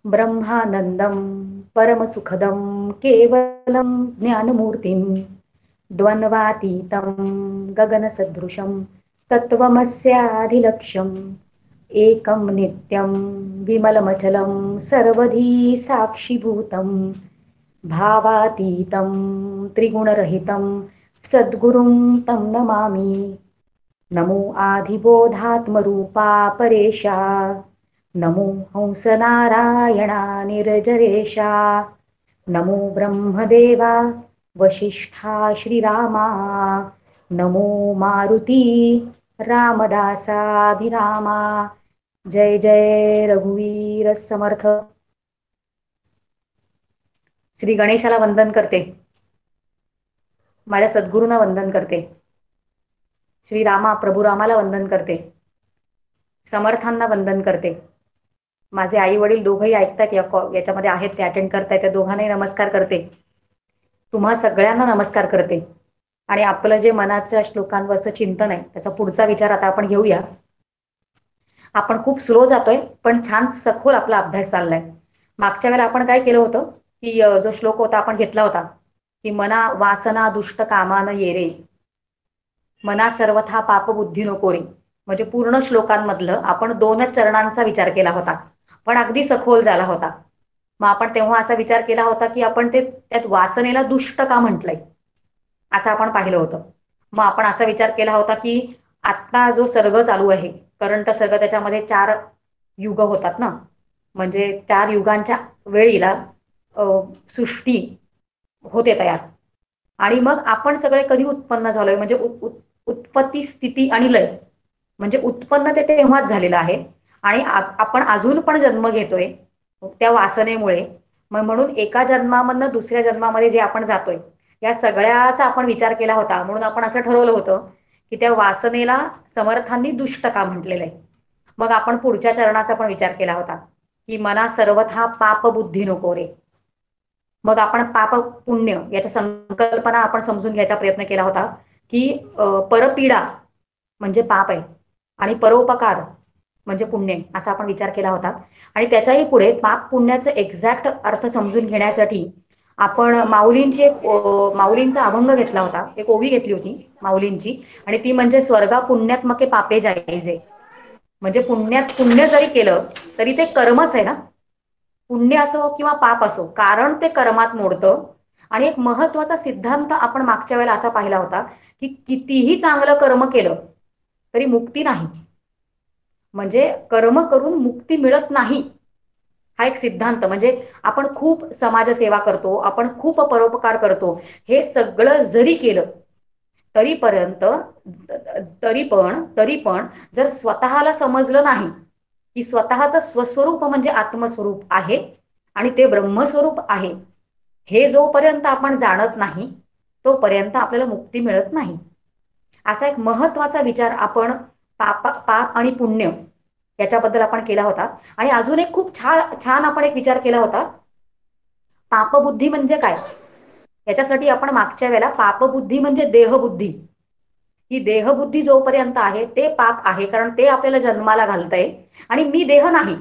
ब्रह्मानंदं परमसुखदं केवलं ज्ञानमूर्तिं द्वन्द्वातीतं गगनसदृशं तत्त्वमस्याधिलक्ष्यम् एकं नित्यं विमलमचलं सर्वधी साक्षिभूतं भावातीतं त्रिगुणरहितं सद्गुरुं तं नमामि। नमो आधिबोधात्मरूपा परेशा नमो हंसनारायणा निर्जरेशा नमो ब्रह्मदेवा वसिष्ठा श्रीरामा नमो मारुती रामदासाभिरामा। जय जय रघुवीर समर्थ। श्री गणेशाला वंदन करते, माझ्या सद्गुरूंना वंदन करते, श्रीरामा प्रभू रामाला वंदन करते, समर्थांना वंदन करते। माझे आई वडील दोघंही ऐकतात, याच्यामध्ये आहेत, ते अटेंड करतायत, त्या दोघांनाही नमस्कार करते, तुम्हा सगळ्यांना नमस्कार करते। आणि आपलं जे मनाच्या श्लोकांवरचं चिंतन आहे त्याचा पुढचा विचार आता आपण घेऊया। आपण खूप स्लो जातोय पण छान सखोल आपला अभ्यास चाललाय। मागच्या वेळेला आपण काय केलं होतं की जो श्लोक होता आपण घेतला होता की मना वासना दुष्ट कामान येरे, मना सर्वथा पाप बुद्धी नको रे। म्हणजे पूर्ण श्लोकांमधलं आपण 2च चरणांचा विचार केला होता, पण अगदी सखोल झाला होता। मग आपण तेव्हा असा विचार केला होता की आपण ते त्यात वासनेला दुष्ट का म्हटलंय असं आपण पाहिलं होतं। मग आपण असा विचार केला होता की आत्ता जो सर्ग चालू आहे, करंट सर्ग, त्याच्यामध्ये 4 युग होतात ना, म्हणजे 4 युगांच्या वेळीला सृष्टी होते तयार। आणि मग आपण सगळे कधी उत्पन्न झालोय, म्हणजे उत्पत्ती स्थिती आणि लय, म्हणजे उत्पन्न ते तेव्हाच झालेलं आहे आणि आपण अजून पण जन्म घेतोय त्या वासनेमुळे। मग म्हणून एका जन्मामधनं दुसऱ्या जन्मामध्ये जे आपण जातोय या सगळ्याचा आपण विचार केला होता। म्हणून आपण असं ठरवलं होतं की त्या वासनेला समर्थांनी दुष्ट का म्हटलेलं आहे। मग आपण पुढच्या चरणाचा पण विचार केला होता की मना सर्वथा पाप बुद्धी नको रे। मग आपण पाप पुण्य याच्या संकल्पना आपण समजून घ्यायचा प्रयत्न केला होता की परपीडा म्हणजे पाप आहे आणि परोपकार म्हणजे पुण्य आहे, असा आपण विचार केला होता। आणि त्याच्याही पुढे पाप पुण्याचं एक्झॅक्ट अर्थ समजून घेण्यासाठी आपण माऊलींची माऊलींचा अभंग घेतला होता, एक ओवी घेतली होती माऊलींची, आणि ती म्हणजे स्वर्गा पुण्यात्मके पापे जायचे। म्हणजे पुण्यात पुण्य जरी केलं तरी ते कर्मच आहे ना, पुण्य असो किंवा पाप असो, कारण ते कर्मात मोडतं। आणि एक महत्वाचा सिद्धांत आपण मागच्या वेळेला असा पाहिला होता की कितीही चांगलं कर्म केलं तरी मुक्ती नाही, म्हणजे कर्म करून मुक्ती मिळत नाही हा एक सिद्धांत। म्हणजे आपण खूप समाजसेवा करतो, आपण खूप परोपकार करतो, हे सगळं जरी केलं तरीपर्यंत तरी पण जर स्वतःला समजलं नाही की स्वतःचं स्वस्वरूप म्हणजे आत्मस्वरूप आहे आणि ते ब्रह्मस्वरूप आहे, हे जोपर्यंत आपण जाणत नाही तोपर्यंत आपल्याला मुक्ती मिळत नाही। असा एक महत्वाचा विचार आपण पाप आणि पुण्य याच्याबद्दल आपण केला होता। आणि अजून एक खूप छान छान आपण एक विचार केला होता, पापबुद्धी म्हणजे काय। याच्यासाठी आपण मागच्या वेळेला पापबुद्धी म्हणजे देहबुद्धी, ही देहबुद्धी जोपर्यंत आहे ते पाप आहे, कारण ते आपल्याला जन्माला घालतंय आणि मी देह नाही।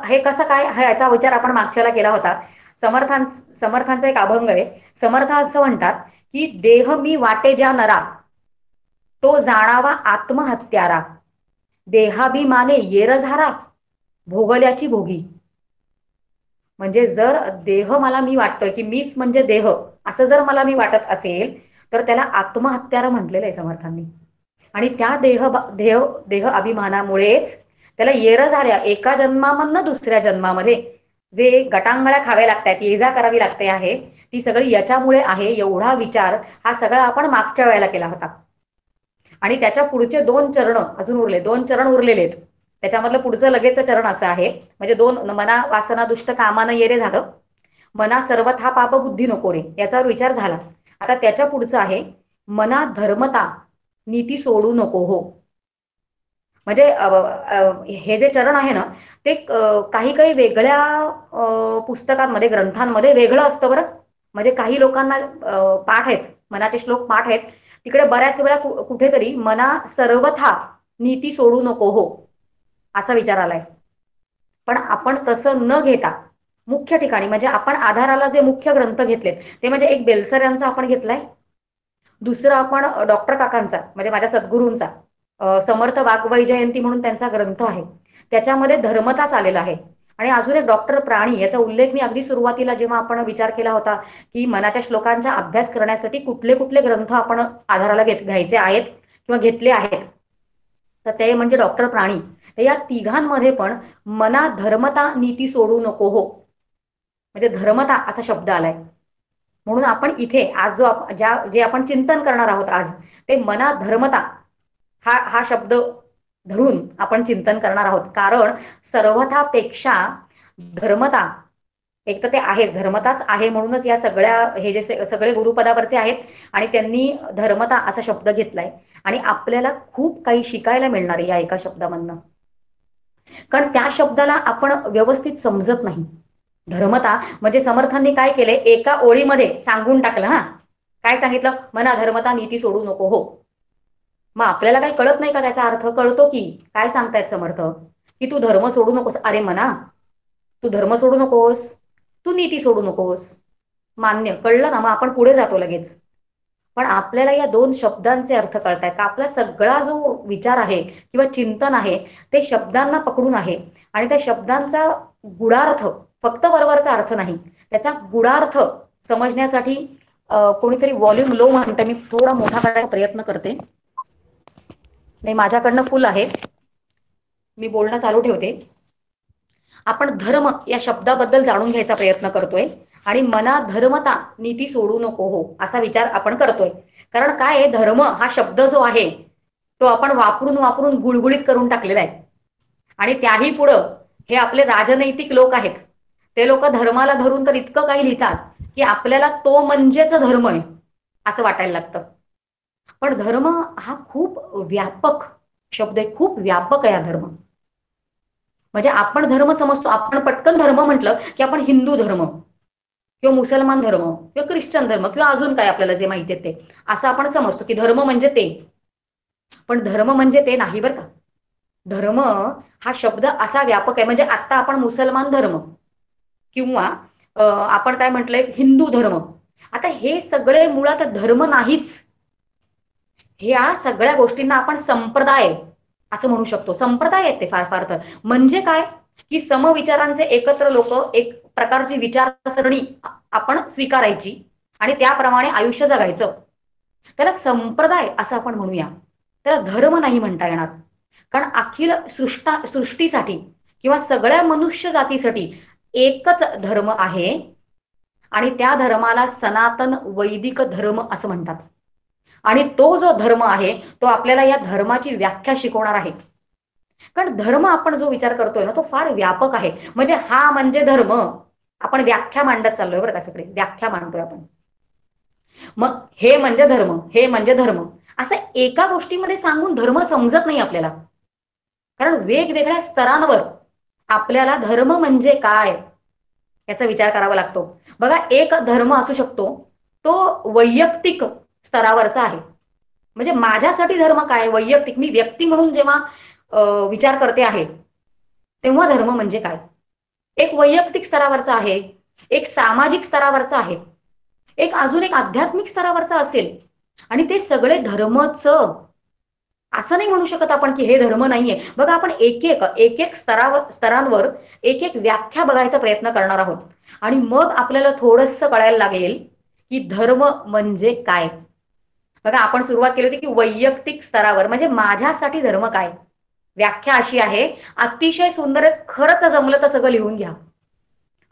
हे कसं काय, हा याचा विचार आपण मागच्याला केला होता। समर्थांचा एक अभंग आहे, समर्थ असं म्हणतात की देह मी वाटे ज्या नरा, तो जाणावा आत्महत्यारा, देहाभिमाने येरझारा, भोगल्याची भोगी। म्हणजे जर देह मला मी वाटतोय की मीच म्हणजे देह असं जर मला मी वाटत असेल तर त्याला आत्महत्यारा म्हटलेलं आहे समर्थांनी। आणि त्या देह देह अभिमानामुळेच त्याला येरझाऱ्या, एका जन्मामधनं दुसऱ्या जन्मामध्ये जे गटांगळ्या खाव्या लागतात, ये जा करावी लागते आहे, ती सगळी याच्यामुळे आहे। एवढा विचार हा सगळा आपण मागच्या वेळेला केला होता। आणि त्याच्या पुढचे 2 चरण अजून उरले, 2 चरण उरलेले आहेत। त्याच्यामधलं पुढचं लगेच चरण असं आहे, म्हणजे 2, मना वासना दुष्ट कामानं येरे झालं, मना सर्वथा पाप बुद्धी नको रे, याच्यावर विचार झाला। आता त्याच्या पुढचं आहे मना धर्मता नीती सोडू नको हो। म्हणजे हे जे चरण आहे ना ते काही काही वेगळ्या पुस्तकांमध्ये ग्रंथांमध्ये वेगळं असतं बरं। म्हणजे काही लोकांना पाठ आहेत, मनाचे श्लोक पाठ आहेत, तिकडे बऱ्याच वेळा कुठेतरी मना सर्वथा नीती सोडू नको हो असा विचार आलाय। पण आपण तसं न घेता मुख्य ठिकाणी म्हणजे आपण आधाराला जे मुख्य ग्रंथ घेतलेत ते म्हणजे एक बेलसर आपण घेतलाय, दुसरं आपण डॉक्टर काकांचा म्हणजे माझ्या सद्गुरूंचा समर्थ वाग्वैजयंती म्हणून त्यांचा ग्रंथ आहे, त्याच्यामध्ये धर्मताच आलेला आहे. आणि अजून एक डॉक्टर प्राणी याचा उल्लेख मी अगदी सुरुवातीला जेव्हा आपण विचार केला होता की मनाच्या श्लोकांचा अभ्यास करण्यासाठी कुठले कुठले ग्रंथ आपण आधाराला घ्यायचे आहेत किंवा घेतले आहेत, तर ते म्हणजे डॉक्टर प्राणी. तर या तिघांमध्ये पण मना धर्मता नीती सोडू नको हो, म्हणजे धर्मता असा शब्द आलाय. म्हणून आपण इथे आज जे आपण चिंतन करणार आहोत आज, ते मना धर्मता हा हा शब्द धरून आपण चिंतन करणार आहोत. कारण सर्वथापेक्षा धर्मता एक तर ते आहे, धर्मताच आहे म्हणूनच या सगळ्या हे जे सगळे गुरुपदावरचे आहेत आणि त्यांनी धर्मता असा शब्द घेतलाय. आणि आपल्याला खूप काही शिकायला मिळणार आहे या एका शब्दामधनं, कारण त्या शब्दाला आपण व्यवस्थित समजत नाही. धर्मता म्हणजे समर्थांनी काय केले, एका ओळीमध्ये सांगून टाकलं. हा काय सांगितलं, मना धर्मता नीती सोडू नको हो. मग आपल्याला काही कळत नाही का त्याचा अर्थ? कळतो की. काय सांगतायत समर्थ, की तू धर्म सोडू नकोस. अरे मना, तू धर्म सोडू नकोस, तू नीती सोडू नकोस. मान्य, कळलं ना? मग आपण पुढे जातो लगेच. पण आपल्याला या दोन शब्दांचे अर्थ कळतायत का? आपला सगळा जो विचार आहे किंवा चिंतन आहे ते शब्दांना पकडून आहे. आणि त्या शब्दांचा गुढार्थ, फक्त वरवरचा अर्थ नाही, त्याचा गुढार्थ समजण्यासाठी कोणीतरी व्हॉल्यूम लो म्हणते, मी थोडा मोठा करायचा प्रयत्न करते. नाही, माझ्याकडनं फुल आहे, मी बोलणं चालू ठेवते. आपण धर्म या शब्दाबद्दल जाणून घ्यायचा प्रयत्न करतोय आणि मना धर्मता नीती सोडू नको हो असा विचार आपण करतोय. कारण काय आहे, धर्म हा शब्द जो आहे तो आपण वापरून वापरून गुळगुळीत करून टाकलेला आहे. आणि त्याही पुढं हे आपले राजनैतिक लोक आहेत, ते लोक धर्माला धरून तर इतकं काही लिहितात की आपल्याला तो म्हणजेच धर्म आहे असं वाटायला लागतं. पण धर्म हा खूप व्यापक शब्द आहे, खूप व्यापक आहे हा धर्म. म्हणजे आपण धर्म समजतो, आपण पटकन धर्म म्हटलं की आपण हिंदू धर्म किंवा मुसलमान धर्म किंवा ख्रिश्चन धर्म किंवा अजून काय आपल्याला जे माहिती आहे ते असं आपण समजतो की धर्म म्हणजे ते. पण धर्म म्हणजे ते नाही बरं का. धर्म हा शब्द असा व्यापक आहे, म्हणजे आता आपण मुसलमान धर्म किंवा आपण काय म्हटलंय हिंदू धर्म, आता हे सगळे मुळात धर्म नाहीच. ह्या सगळ्या गोष्टींना आपण संप्रदाय असं म्हणू शकतो. संप्रदाय आहेत ते फार फार तर. म्हणजे काय की समविचारांचे एकत्र लोक एक प्रकारची विचारसरणी आपण स्वीकारायची आणि त्याप्रमाणे आयुष्य जगायचं, त्याला संप्रदाय असं आपण म्हणूया. त्याला धर्म नाही म्हणता येणार. कारण अखिल सृष्टीसाठी किंवा सगळ्या मनुष्य जातीसाठी एकच धर्म आहे आणि त्या धर्माला सनातन वैदिक धर्म असं म्हणतात. आणि तो जो धर्म आहे तो आपल्याला या धर्माची व्याख्या शिकवणार आहे. कारण धर्म आपण जो विचार करतोय ना तो फार व्यापक आहे. म्हणजे हा म्हणजे धर्म, आपण व्याख्या मांडत चाललोय बरं का, सगळे व्याख्या मांडतोय आपण. मग हे म्हणजे धर्म, हे म्हणजे धर्म असं एका गोष्टीमध्ये सांगून धर्म समजत नाही आपल्याला. कारण वेगवेगळ्या स्तरांवर आपल्याला धर्म म्हणजे काय याचा विचार करावा लागतो. बघा, एक धर्म असू शकतो तो वैयक्तिक स्तरावरचा आहे. म्हणजे माझ्यासाठी धर्म काय, वैयक्तिक मी व्यक्ती म्हणून जेव्हा विचार करते आहे तेव्हा धर्म म्हणजे काय, एक वैयक्तिक स्तरावरचा आहे, एक सामाजिक स्तरावरचा आहे, एक अजून एक आध्यात्मिक स्तरावरचा असेल. आणि ते सगळे धर्मच असं नाही म्हणू शकत आपण की हे धर्म नाहीये. बघा, आपण एक एक स्तरांवर एक एक व्याख्या बघायचा प्रयत्न करणार आहोत आणि मग आपल्याला थोडंसं कळायला लागेल की धर्म म्हणजे काय. बघा, आपण सुरुवात केली होती की वैयक्तिक स्तरावर म्हणजे माझ्यासाठी धर्म काय. व्याख्या अशी आहे, अतिशय सुंदर, खरंच जमलं तर सगळं लिहून घ्या.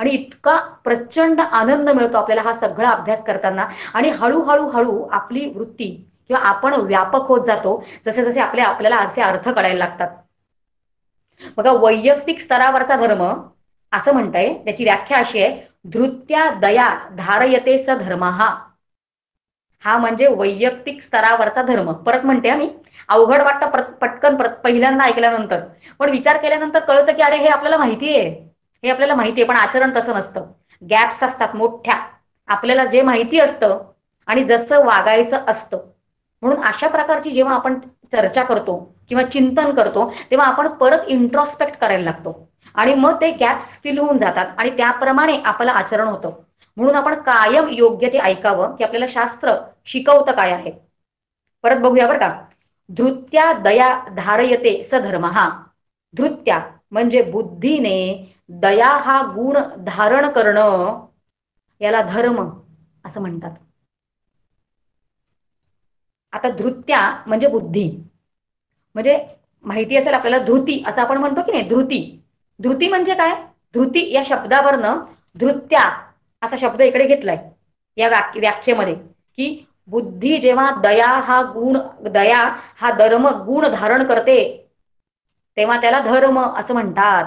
आणि इतका प्रचंड आनंद मिळतो आपल्याला हा सगळा अभ्यास करताना. आणि हळूहळू हळू आपली वृत्ती किंवा आपण व्यापक होत जातो जसे जसे आपल्याला असे अर्थ कळायला लागतात. बघा, वैयक्तिक स्तरावरचा धर्म असं म्हणताय, त्याची व्याख्या अशी आहे, धृत्या दया धारयते स धर्म. हा म्हणजे वैयक्तिक स्तरावरचा धर्म. परत म्हणते मी, अवघड वाटतं पटकन पहिल्यांदा ऐकल्यानंतर, पण विचार केल्यानंतर कळतं की अरे हे आपल्याला माहिती आहे, हे आपल्याला माहिती आहे. पण आचरण तसं नसतं, गॅप्स असतात मोठ्या. आपल्याला जे माहिती असतं आणि जसं वागायचं असतं म्हणून अशा प्रकारची जेव्हा आपण चर्चा करतो किंवा चिंतन करतो तेव्हा आपण परत इंट्रॉस्पेक्ट करायला लागतो आणि मग ते गॅप्स फिल होऊन जातात आणि त्याप्रमाणे आपलं आचरण होतं. म्हणून आपण कायम योग्य ते ऐकावं की आपल्याला शास्त्र शिकवतं काय आहे. परत बघूया बरं का. धृत्या दया धारयते स धर्म. हा धृत्या म्हणजे बुद्धीने दया हा गुण धारण करणं याला धर्म असं म्हणतात. आता धृत्या म्हणजे बुद्धी, म्हणजे माहिती असेल आपल्याला धृती असं आपण म्हणतो की नाही. धृती, धृती म्हणजे काय. धृती या शब्दावरनं धृत्या असा शब्द इकडे घेतलाय या व्याख्येमध्ये की बुद्धी जेव्हा दया हा गुण, दया हा धर्म गुण धारण करते तेव्हा त्याला धर्म असं म्हणतात.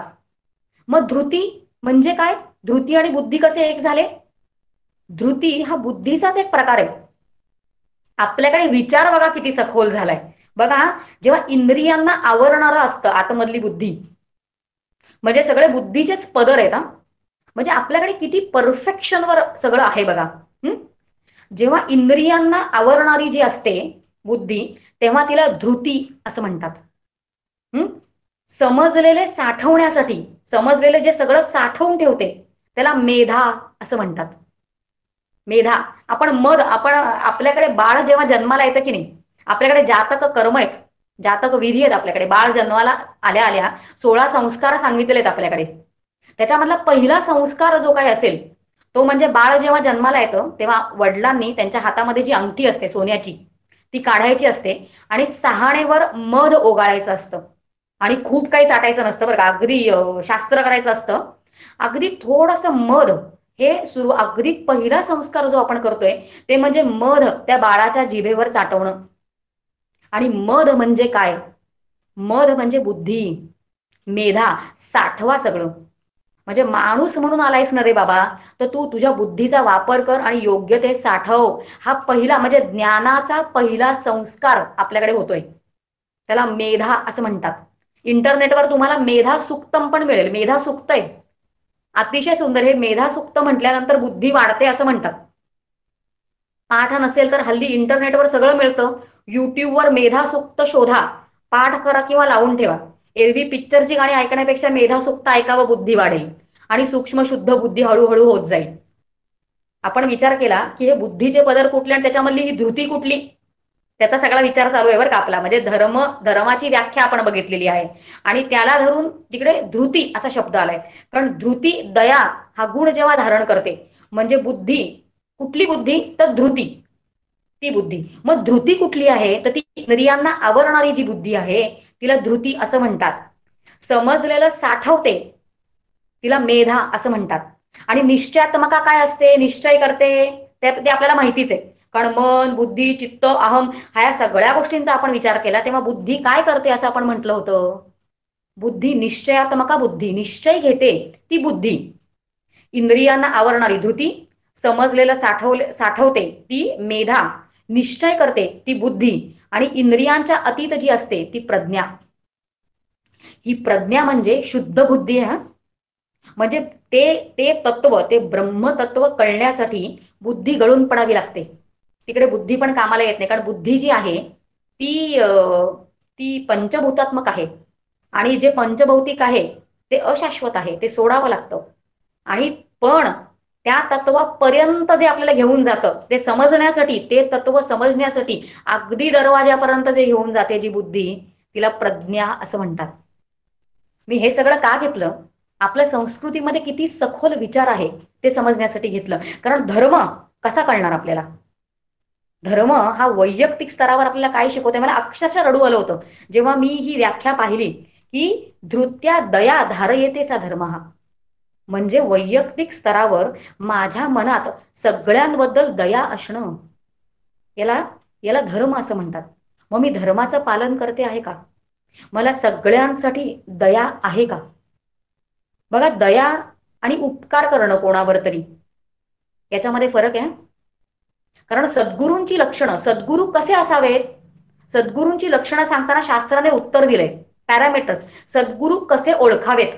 मग धृती म्हणजे काय. धृती आणि बुद्धी कसे एक झाले. धृती हा बुद्धीचाच एक प्रकार आहे. आपल्याकडे विचार बघा किती सखोल झालाय. बघा जेव्हा इंद्रियांना आवरणारं असतं आतमधली बुद्धी, म्हणजे सगळे बुद्धीचेच पदर आहेत. म्हणजे आपल्याकडे किती परफेक्शनवर सगळं आहे बघा. जेव्हा इंद्रियांना आवरणारी जी असते बुद्धी तेव्हा तिला धृती असं म्हणतात. समजलेले साठवण्यासाठी, समजलेले जे सगळं साठवून ठेवते त्याला मेधा असं म्हणतात. मेधा. आपण आपण आपल्याकडे बाळ जेव्हा जन्माला येतं की नाही, आपल्याकडे जातक कर्म आहेत, जातक विधी आहेत. आपल्याकडे बाळ जन्माला आल्या आल्या 16 संस्कार सांगितलेले आहेत आपल्याकडे. त्याच्यामधला पहिला संस्कार जो काही असेल तो म्हणजे बाळ जेव्हा जन्माला येतं तेव्हा वडिलांनी त्यांच्या हातामध्ये जी अंगठी असते सोन्याची ती काढायची असते आणि सहाणेवर मध ओगाळायचं असतं आणि खूप काही चाटायचं नसतं बरं का. अगदी शास्त्र करायचं असतं. अगदी थोडंसं मध हे सुरू, अगदी पहिला संस्कार जो आपण करतोय ते म्हणजे मध त्या बाळाच्या जिभेवर चाटवणं. आणि मध म्हणजे काय. मध म्हणजे बुद्धी, मेधा. साठवा सगळं. म्हणजे माणूस म्हणून आलायस ना रे बाबा, तर तू तुझ्या बुद्धीचा वापर कर आणि योग्य ते साठव. हा पहिला म्हणजे ज्ञानाचा पहिला संस्कार आपल्याकडे होतोय, त्याला मेधा असं म्हणतात. इंटरनेटवर तुम्हाला मेधा सुक्तम पण मिळेल. मेधा सुक्त आहे, अतिशय सुंदर. हे मेधा सुक्त म्हटल्यानंतर बुद्धी वाढते असं म्हणतात. पाठ नसेल तर हल्ली इंटरनेटवर सगळं मिळतं. युट्यूबवर मेधा सुक्त शोधा, पाठ करा किंवा लावून ठेवा. एरवी पिक्चरची गाणी ऐकण्यापेक्षा मेधा सुक्त ऐकावं, बुद्धी वाढेल आणि सूक्ष्म शुद्ध बुद्धी हळूहळू होत जाईल. आपण विचार केला की हे बुद्धीचे पदर कुठले आणि त्याच्यामधली ही धृती कुठली, त्याचा सगळा विचार चालू आहे बरं का आपला. म्हणजे धर्माची व्याख्या आपण बघितलेली आहे आणि त्याला धरून तिकडे धृती असा शब्द आलाय. कारण धृती दया हा गुण जेव्हा धारण करते म्हणजे बुद्धी. कुठली बुद्धी तर धृती, ती बुद्धी. मग धृती कुठली आहे तर ती इंद्रियांना आवरणारी जी बुद्धी आहे तिला धृती असं म्हणतात. समजलेलं साठवते तिला मेधा असं म्हणतात. आणि निश्चयात्मका काय असते, निश्चय करते ते आपल्याला माहितीच आहे. कारण मन बुद्धी चित्त अहम ह्या सगळ्या गोष्टींचा आपण विचार केला तेव्हा बुद्धी काय करते असं आपण म्हटलं होतं. बुद्धी निश्चयात्मका बुद्धी, निश्चय घेते ती बुद्धी. इंद्रियांना आवरणारी धृती, समजलेलं साठवते ती मेधा, निश्चय करते ती बुद्धी आणि इंद्रियांच्या अतीत जी असते ती प्रज्ञा. ही प्रज्ञा म्हणजे शुद्ध बुद्धी आहे. म्हणजे ते तत्व, ते ब्रह्मतत्व कळण्यासाठी बुद्धी गळून पडावी लागते. तिकडे बुद्धी पण कामाला येत नाही. कारण बुद्धी जी आहे ती पंचभूतात्मक आहे आणि जे पंचभौतिक आहे ते अशाश्वत आहे, ते सोडावं लागतं. आणि पण त्या तत्वापर्यंत जे आपल्याला घेऊन जातं ते समजण्यासाठी, ते तत्व समजण्यासाठी अगदी दरवाजापर्यंत जे घेऊन जाते जी बुद्धी तिला प्रज्ञा असं म्हणतात. मी हे सगळं का घेतलं, आपल्या संस्कृतीमध्ये किती सखोल विचार आहे ते समजण्यासाठी घेतलं. कारण धर्म कसा कळणार आपल्याला. धर्म हा वैयक्तिक स्तरावर आपल्याला काय शिकवते. मला अक्षरशः रडू आलं होतं जेव्हा मी ही व्याख्या पाहिली की धृत्या दया धारयतेचा धर्म. हा म्हणजे वैयक्तिक स्तरावर माझ्या मनात सगळ्यांबद्दल दया असणं, याला धर्म असं म्हणतात. मग मी धर्माचं पालन करते आहे का, मला सगळ्यांसाठी दया आहे का. बघा दया आणि उपकार करणं कोणावर तरी याच्यामध्ये फरक आहे. कारण सद्गुरूंची लक्षणं, सद्गुरू कसे असावेत, सद्गुरूंची लक्षणं सांगताना शास्त्राने उत्तर दिलंय. पॅरामीटर्स, सद्गुरू कसे ओळखावेत,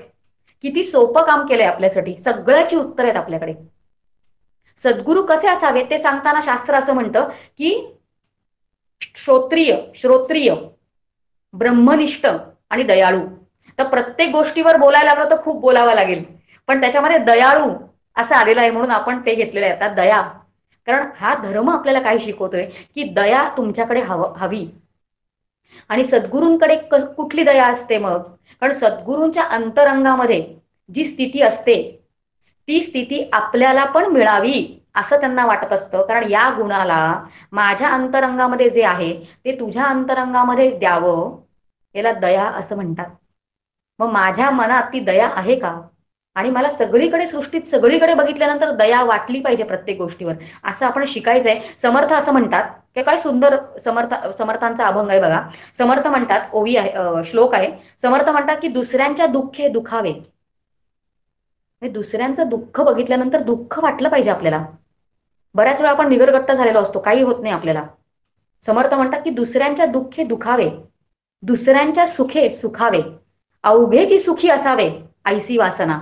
किती सोपं काम केलंय आपल्यासाठी. सगळ्याची उत्तर आहेत आपल्याकडे. सद्गुरू कसे असावेत ते सांगताना शास्त्र असं म्हणतं की श्रोत्रिय, ब्रह्मनिष्ठ आणि दयाळू. तर प्रत्येक गोष्टीवर बोलायला लागलं तर खूप बोलावं लागेल, पण त्याच्यामध्ये दयाळू असं आलेलं आहे म्हणून आपण ते घेतलेलं आहे आता दया. कारण हा धर्म आपल्याला काय शिकवतोय की दया तुमच्याकडे हवी. आणि सद्गुरूंकडे कुठली दया असते मग? कारण सद्गुरूंच्या अंतरंगामध्ये जी स्थिती असते ती स्थिती आपल्याला पण मिळावी असं त्यांना वाटत असतं. कारण या गुणाला माझ्या अंतरंगामध्ये जे आहे ते तुझ्या अंतरंगामध्ये द्यावं, याला दया असं म्हणतात. मग माझ्या मनात ती दया आहे का? आणि मला सगळीकडे सृष्टीत सगळीकडे बघितल्यानंतर दया वाटली पाहिजे प्रत्येक गोष्टीवर, असं आपण शिकायचंय. समर्थ असं म्हणतात की काय सुंदर समर्थांचा अभंग आहे बघा. समर्थ म्हणतात, ओवी आहे, श्लोक आहे. समर्थ म्हणतात की दुसऱ्यांच्या दुःखे दुखावे. दुसऱ्यांचं दुःख बघितल्यानंतर दुःख वाटलं पाहिजे आपल्याला. बऱ्याच वेळा आपण निगरगट्ट झालेलो असतो, काही होत नाही आपल्याला. समर्थ म्हणतात की दुसऱ्यांच्या दुःखे दुखावे, दुसऱ्यांच्या सुखे सुखावे, अवघेची सुखी असावे ऐसी वासना.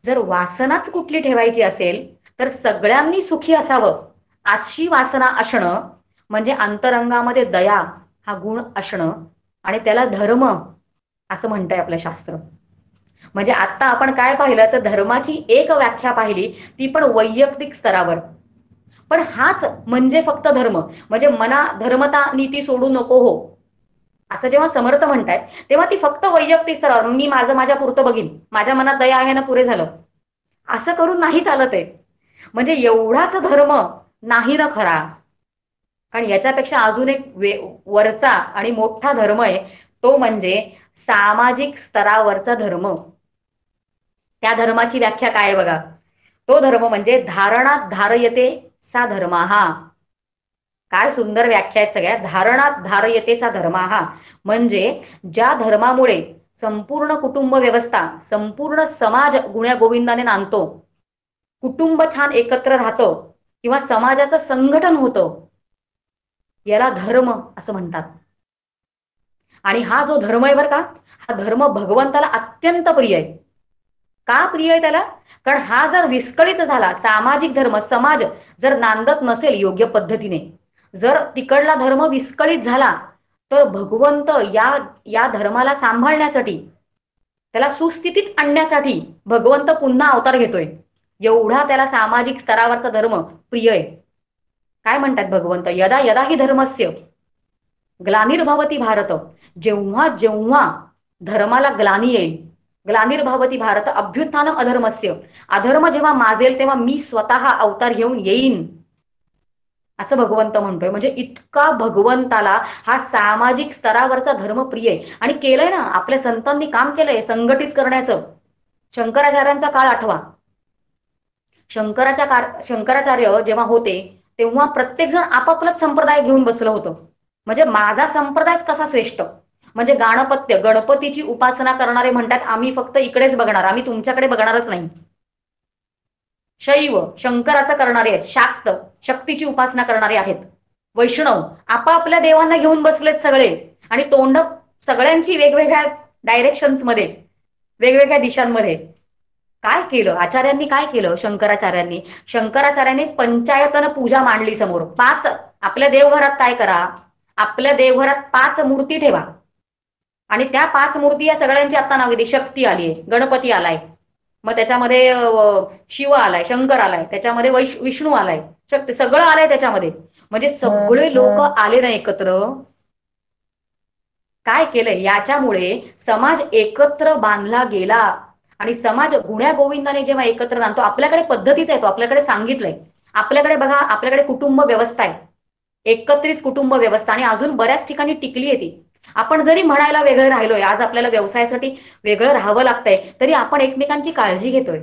जर वासनाच कुठली ठेवायची असेल तर सगळ्यांनी सुखी असावं अशी वासना असणं म्हणजे अंतरंगामध्ये दया हा गुण असणं, आणि त्याला धर्म असं म्हणतंय आपलं शास्त्र. म्हणजे आता आपण काय पाहिलं तर धर्माची एक व्याख्या पाहिली, ती पण वैयक्तिक स्तरावर. पण हाच म्हणजे फक्त धर्म, म्हणजे मना धर्मता नीती सोडू नको हो असं जेव्हा समर्थ म्हणतायत तेव्हा ती फक्त वैयक्तिक स्तरावर, मी माझं माझ्या पुरतं बघीन, माझ्या मनात दया आहे ना पुरे झालं, असं करून नाही चालत आहे. म्हणजे एवढाच धर्म नाही ना खरा. कारण याच्यापेक्षा अजून एक वरचा आणि मोठा धर्म आहे, तो म्हणजे सामाजिक स्तरावरचा धर्म. त्या धर्माची व्याख्या काय आहे बघा. तो धर्म म्हणजे धारणात धारयते सा धर्माहा. काय सुंदर व्याख्या आहेत सगळ्या. धारणात धारयते सा धर्माहा म्हणजे ज्या धर्मामुळे संपूर्ण कुटुंब व्यवस्था, संपूर्ण समाज गुण्या गोविंदाने नांदतो, कुटुंब छान एकत्र राहतं किंवा समाजाचं संघटन होतं, याला धर्म असं म्हणतात. आणि हा जो धर्म आहे बरं का, हा धर्म भगवंताला अत्यंत प्रिय आहे. का प्रिय आहे त्याला? कारण हा जर विस्कळीत झाला, सामाजिक धर्म समाज जर नांदत नसेल योग्य पद्धतीने, जर तिकडला धर्म विस्कळीत झाला तर भगवंत या या धर्माला सांभाळण्यासाठी, त्याला सुस्थितीत आणण्यासाठी भगवंत पुन्हा अवतार घेतोय. एवढा त्याला सामाजिक स्तरावरचा धर्म प्रिय आहे. काय म्हणतात भगवंत, यदा यदा ही धर्मस्य ग्लानिर्भवती भारत. जेव्हा जेव्हा धर्माला ग्लानी येईल, ग्लानिर्भवती भारत अभ्युत्थानम अधर्मस्य, अधर्म जेव्हा माजेल तेव्हा मी स्वतः अवतार घेऊन येईन असं भगवंत म्हणतोय. म्हणजे इतका भगवंताला हा सामाजिक स्तरावरचा धर्म प्रिय आहे. आणि केलंय ना, आपल्या संतांनी काम केलंय संघटित करण्याचं. शंकराचार्यांचा काळ आठवा. शंकराचार्य जेव्हा होते तेव्हा प्रत्येक जण आपापलाच संप्रदाय घेऊन बसलं होतं. म्हणजे माझा संप्रदायच कसा श्रेष्ठ. म्हणजे गाणपत्य, गणपतीची उपासना करणारे म्हणतात आम्ही फक्त इकडेच बघणार, आम्ही तुमच्याकडे बघणारच नाही. शैव शंकराचं करणारे आहेत, शाक्त शक्तीची उपासना करणारे आहेत, वैष्णव आपापल्या देवांना घेऊन बसलेत सगळे, आणि तोंड सगळ्यांची वेगवेगळ्या डायरेक्शन्स मध्ये, वेगवेगळ्या दिशांमध्ये. काय केलं आचार्यांनी, काय केलं शंकराचार्यांनी पंचायतन पूजा मांडली समोर. 5 आपल्या देवघरात काय करा, आपल्या देवघरात 5 मूर्ती ठेवा, आणि त्या 5 मूर्ती या सगळ्यांची आता नाव दिली. शक्ती आलीय, गणपती आलाय, मग त्याच्यामध्ये शिव आलाय, शंकर आलाय, त्याच्यामध्ये विष्णू आलाय, शक्ती सगळं आलंय त्याच्यामध्ये. म्हणजे सगळे लोक आले ना एकत्र. काय केलंय, याच्यामुळे समाज एकत्र बांधला गेला. आणि समाज गुण्या गोविंदाने जेव्हा एकत्र नांदतो, आपल्याकडे पद्धतीच आहे, तो आपल्याकडे सांगितलंय. आपल्याकडे बघा, आपल्याकडे कुटुंब व्यवस्था आहे, एकत्रित कुटुंब व्यवस्था, आणि अजून बऱ्याच ठिकाणी टिकली आहे ती. आपण जरी म्हणायला वेगळं राहिलोय, आज आपल्याला व्यवसायासाठी वेगळं राहावं लागतंय, तरी आपण एकमेकांची काळजी घेतोय.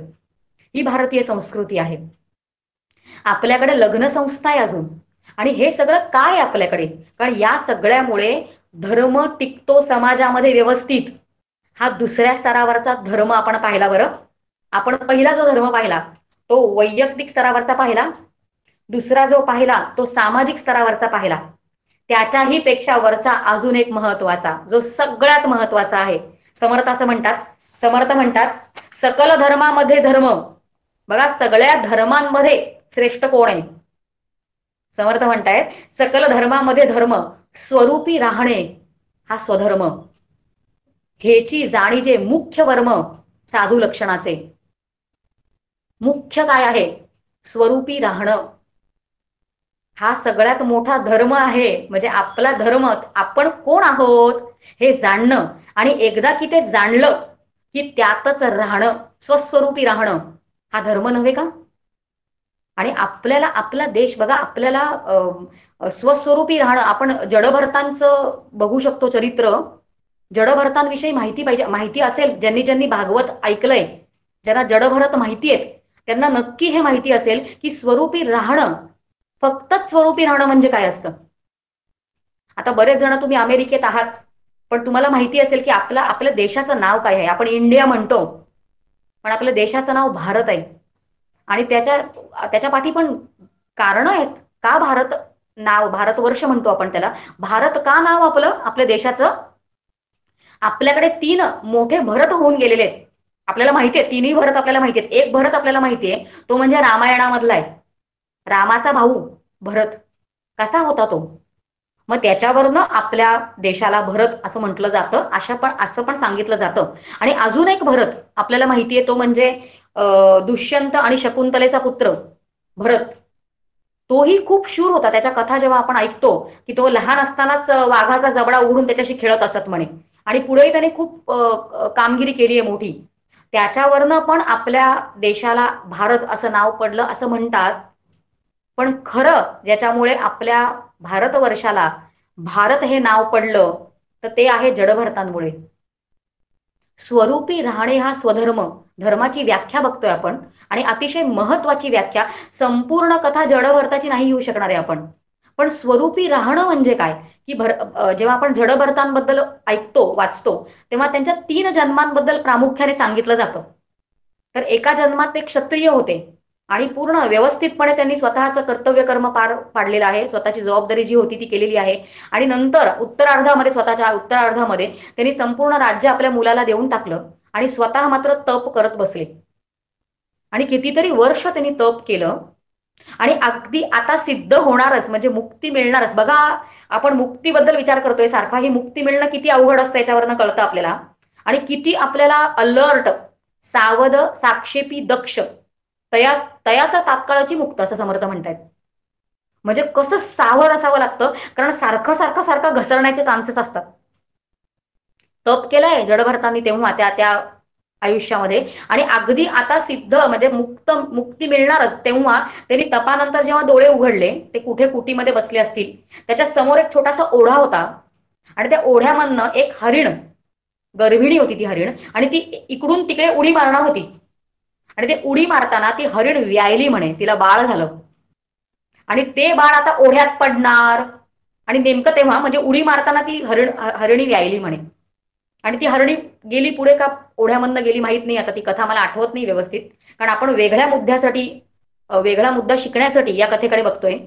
ही भारतीय संस्कृती आहे. आपल्याकडे लग्न संस्था आहे अजून. आणि हे सगळं काय आपल्याकडे, कारण या सगळ्यामुळे धर्म टिकतो समाजामध्ये व्यवस्थित. हा दुसऱ्या स्तरावरचा धर्म आपण पाहिला. बरं, आपण पहिला जो धर्म पाहिला तो वैयक्तिक स्तरावरचा पाहिला, दुसरा जो पाहिला तो सामाजिक स्तरावरचा पाहिला. त्याच्याही पेक्षा वरचा अजून एक महत्वाचा, जो सगळ्यात महत्वाचा आहे. समर्थ म्हणतात सकल धर्मामध्ये धर्म. बघा, सगळ्या धर्मांमध्ये श्रेष्ठ कोण आहे? समर्थ म्हणतायत सकल धर्मामध्ये धर्म स्वरूपी राहणे हा स्वधर्म, हेची जाणीजे मुख्य वर्म साधू लक्षणाचे. मुख्य काय आहे? स्वरूपी राहणं. हा सगळ्यात मोठा धर्म आहे. म्हणजे आपला धर्म, आपण कोण आहोत हे जाणणं, आणि एकदा की ते जाणलं की त्यातच राहणं, स्वस्वरूपी राहणं, हा धर्म नव्हे का? आणि आपल्याला आपला देश बघा, आपल्याला स्वस्वरूपी राहणं, आपण जडभरतांचं बघू शकतो चरित्र. जडभरतांविषयी माहिती पाहिजे, माहिती असेल ज्यांनी ज्यांनी भागवत ऐकलंय, ज्यांना जडभरत माहिती आहेत त्यांना नक्की हे माहिती असेल की स्वरूपी राहणं, फक्तच स्वरूपी राहणं म्हणजे काय असतं. आता बरेच जण तुम्ही अमेरिकेत आहात, पण तुम्हाला माहिती असेल की आपल्या देशाचं नाव काय आहे. आपण इंडिया म्हणतो, पण आपल्या देशाचं नाव भारत आहे. आणि त्याच्या पाठी पण कारण आहेत. का भारत नाव, भारतवर्ष म्हणतो आपण त्याला, भारत का नाव आपलं, आपल्या देशाचं? आपल्याकडे 3 मोठे भरत होऊन गेलेले आहेत. आपल्याला माहिती आहे, 3ही भरत आपल्याला माहिती आहेत. एक भरत आपल्याला माहिती आहे, तो म्हणजे रामायणामधला आहे. रामाचा भाऊ भरत कसा होता तो, मग त्याच्यावरनं आपल्या देशाला भरत असं म्हटलं जातं, असं पण सांगितलं जातं. आणि अजून एक भरत आपल्याला माहिती आहे, तो म्हणजे दुष्यंत आणि शकुंतलेचा पुत्र भरत. तोही खूप शूर होता. त्याच्या कथा जेव्हा आपण ऐकतो की तो लहान असतानाच वाघाचा जबडा उघडून त्याच्याशी खेळत असत म्हणे, आणि पुढेही त्याने खूप कामगिरी केली आहे मोठी. त्याच्यावरनं पण आपल्या देशाला भारत असं नाव पडलं असं म्हणतात. पण खरं ज्याच्यामुळे आपल्या भारतवर्षाला भारत हे नाव पडलं तर ते आहे जडभरतांमुळे. स्वरूपी राहणे हा स्वधर्म, धर्माची व्याख्या बघतोय आपण, आणि अतिशय महत्वाची व्याख्या. संपूर्ण कथा जडभरताची नाही येऊ शकणार आहे आपण, पण स्वरूपी राहणं म्हणजे काय की जेव्हा आपण जडभरतांबद्दल ऐकतो, वाचतो, तेव्हा त्यांच्या 3 जन्मांबद्दल प्रामुख्याने सांगितलं जातं. तर एका जन्मात ते क्षत्रिय होते आणि पूर्ण व्यवस्थितपणे त्यांनी स्वतःचं कर्तव्य कर्म पार पाडलेलं आहे, स्वतःची जबाबदारी जी होती ती केलेली आहे. आणि नंतर उत्तरार्धामध्ये, स्वतःच्या उत्तरार्धामध्ये त्यांनी संपूर्ण राज्य आपल्या मुलाला देऊन टाकलं आणि स्वतः मात्र तप करत बसले. आणि कितीतरी वर्ष त्यांनी तप केलं, आणि अगदी आता सिद्ध होणारच, म्हणजे मुक्ती मिळणारच. बघा, आपण मुक्तीबद्दल विचार करतोय सारखा, ही मुक्ती मिळणं किती अवघड असतं याच्यावरनं कळतं आपल्याला. आणि किती आपल्याला अलर्ट, सावध, साक्षेपी, दक्ष, तयाचा तात्काळाची मुक्त असं समर्थ म्हणतायत. म्हणजे कसं सावध असावं लागतं, कारण सारखं सारखं सारखं घसरण्याचे चान्सेस असतात. तप केलंय जडभरतांनी तेव्हा त्या त्या आयुष्यामध्ये, आणि अगदी आता सिद्ध, म्हणजे मुक्ती मिळणारच तेव्हा त्यांनी तपानंतर जेव्हा डोळे उघडले, ते कुठे कुटीमध्ये बसले असतील, त्याच्या समोर एक छोटासा ओढा होता, आणि त्या ओढ्यामधनं एक हरिण, गर्भिणी होती ती हरिण, आणि ती इकडून तिकडे उडी मारणार होती. आणि ते उडी मारताना ती हरिण व्यायली म्हणे, तिला बाळ झालं, आणि ते बाळ आता ओढ्यात पडणार. आणि नेमकं तेव्हा, म्हणजे उडी मारताना ती हरिणी व्यायली म्हणे, आणि ती हरणी गेली पुढे का ओढ्यामधनं गेली माहित नाही. आता ती कथा मला आठवत नाही व्यवस्थित, कारण आपण वेगळ्या मुद्द्यासाठी, वेगळा मुद्दा शिकण्यासाठी या कथेकडे बघतोय.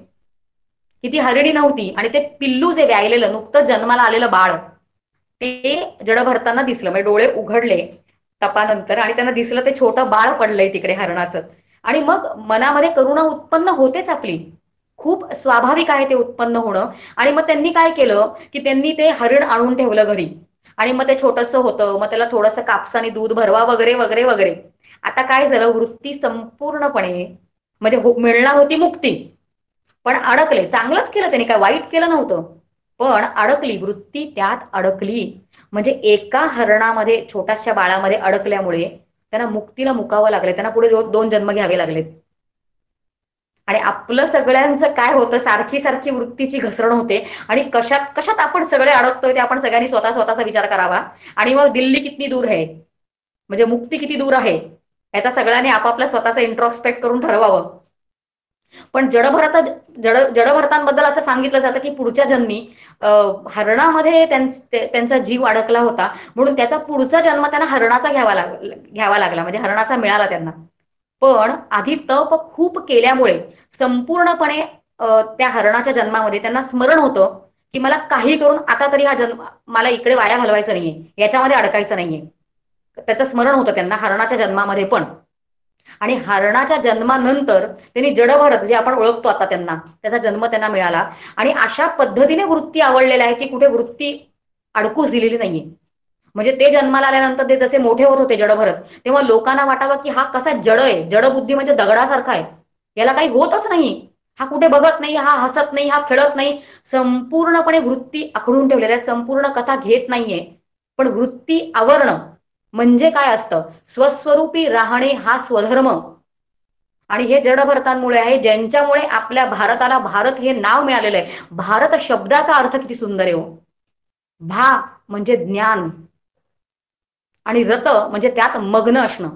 की ती हरिणी नव्हती, आणि ते पिल्लू जे व्यायलेलं, नुकतं जन्माला आलेलं बाळ, ते जडभरतांना दिसलं. म्हणजे डोळे उघडले तपानंतर आणि त्यांना दिसलं ते छोटं बाळ पडलंय तिकडे हरणाचं. आणि मग मनामध्ये करुणा उत्पन्न होतेच आपली, खूप स्वाभाविक आहे ते उत्पन्न होणं. आणि मग त्यांनी काय केलं की त्यांनी ते हरिण आणून ठेवलं घरी, आणि मग ते छोटंसं होतं, मग त्याला थोडंसं कापसाने दूध भरवा वगैरे वगैरे वगैरे. आता काय झालं, वृत्ती संपूर्णपणे, म्हणजे मिळणार होती मुक्ती, पण अडकले. चांगलंच केलं त्यांनी, काय वाईट केलं नव्हतं, पण अडकली वृत्ती, त्यात अडकली. म्हणजे एका हरणामध्ये, छोट्याशा बाळामध्ये अडकल्यामुळे त्यांना मुक्तीला मुकावं लागले, त्यांना पुढे 2 जन्म घ्यावे लागलेत. आणि आपलं सगळ्यांचं काय होतं, सारखी सारखी वृत्तीची घसरण होते, आणि कशात कशात आपण सगळे अडकतोय ते आपण सगळ्यांनी स्वतःचा विचार करावा. आणि मग दिल्ली किती दूर आहे, म्हणजे मुक्ती किती दूर आहे, याचा सगळ्यांनी आपापला स्वतःचा इंट्रॉस्पेक्ट करून ठरवावं. पण जडभरतांबद्दल असं सांगितलं जातं की पुढच्या जन्मी हरणामध्ये त्यांचा जीव अडकला होता, म्हणून त्याचा पुढचा जन्म त्यांना हरणाचा घ्यावा लागला, म्हणजे हरणाचा मिळाला त्यांना. पण आधी तप खूप केल्यामुळे संपूर्णपणे त्या हरणाच्या जन्मामध्ये त्यांना स्मरण होतं की मला काही करून आता तरी हा जन्म मला इकडे वाया घालवायचा नाहीये, याच्यामध्ये अडकायचं नाहीये. त्याचं स्मरण होतं त्यांना हरणाच्या जन्मामध्ये पण. आणि हरणाच्या जन्मानंतर त्यांनी जडभरत जे आपण ओळखतो आता त्यांना, त्याचा जन्म त्यांना मिळाला. आणि अशा पद्धतीने वृत्ती आवडलेल्या आहे की कुठे वृत्ती अडकूच दिलेली नाहीये. म्हणजे ते जन्माला आल्यानंतर ते जसे मोठे होत होते जडभरत, तेव्हा लोकांना वाटावं की हा कसा जड आहे, जडबुद्धी म्हणजे दगडासारखा आहे, याला काही होतच नाही, हा कुठे बघत नाही, हा हसत नाही, हा खेळत नाही, संपूर्णपणे वृत्ती आखडून ठेवलेल्या आहेत, संपूर्ण कथा घेत नाहीये. पण वृत्ती आवरणं म्हणजे काय असतं? स्वस्वरूपी राहणे हा स्वधर्म. आणि हे जडभरतांमुळे आहे, ज्यांच्यामुळे आपल्या भारताला भारत हे नाव मिळालेलं आहे. भारत शब्दाचा अर्थ किती सुंदर आहे हो. भा म्हणजे ज्ञान आणि रत म्हणजे त्यात मग्न असणं.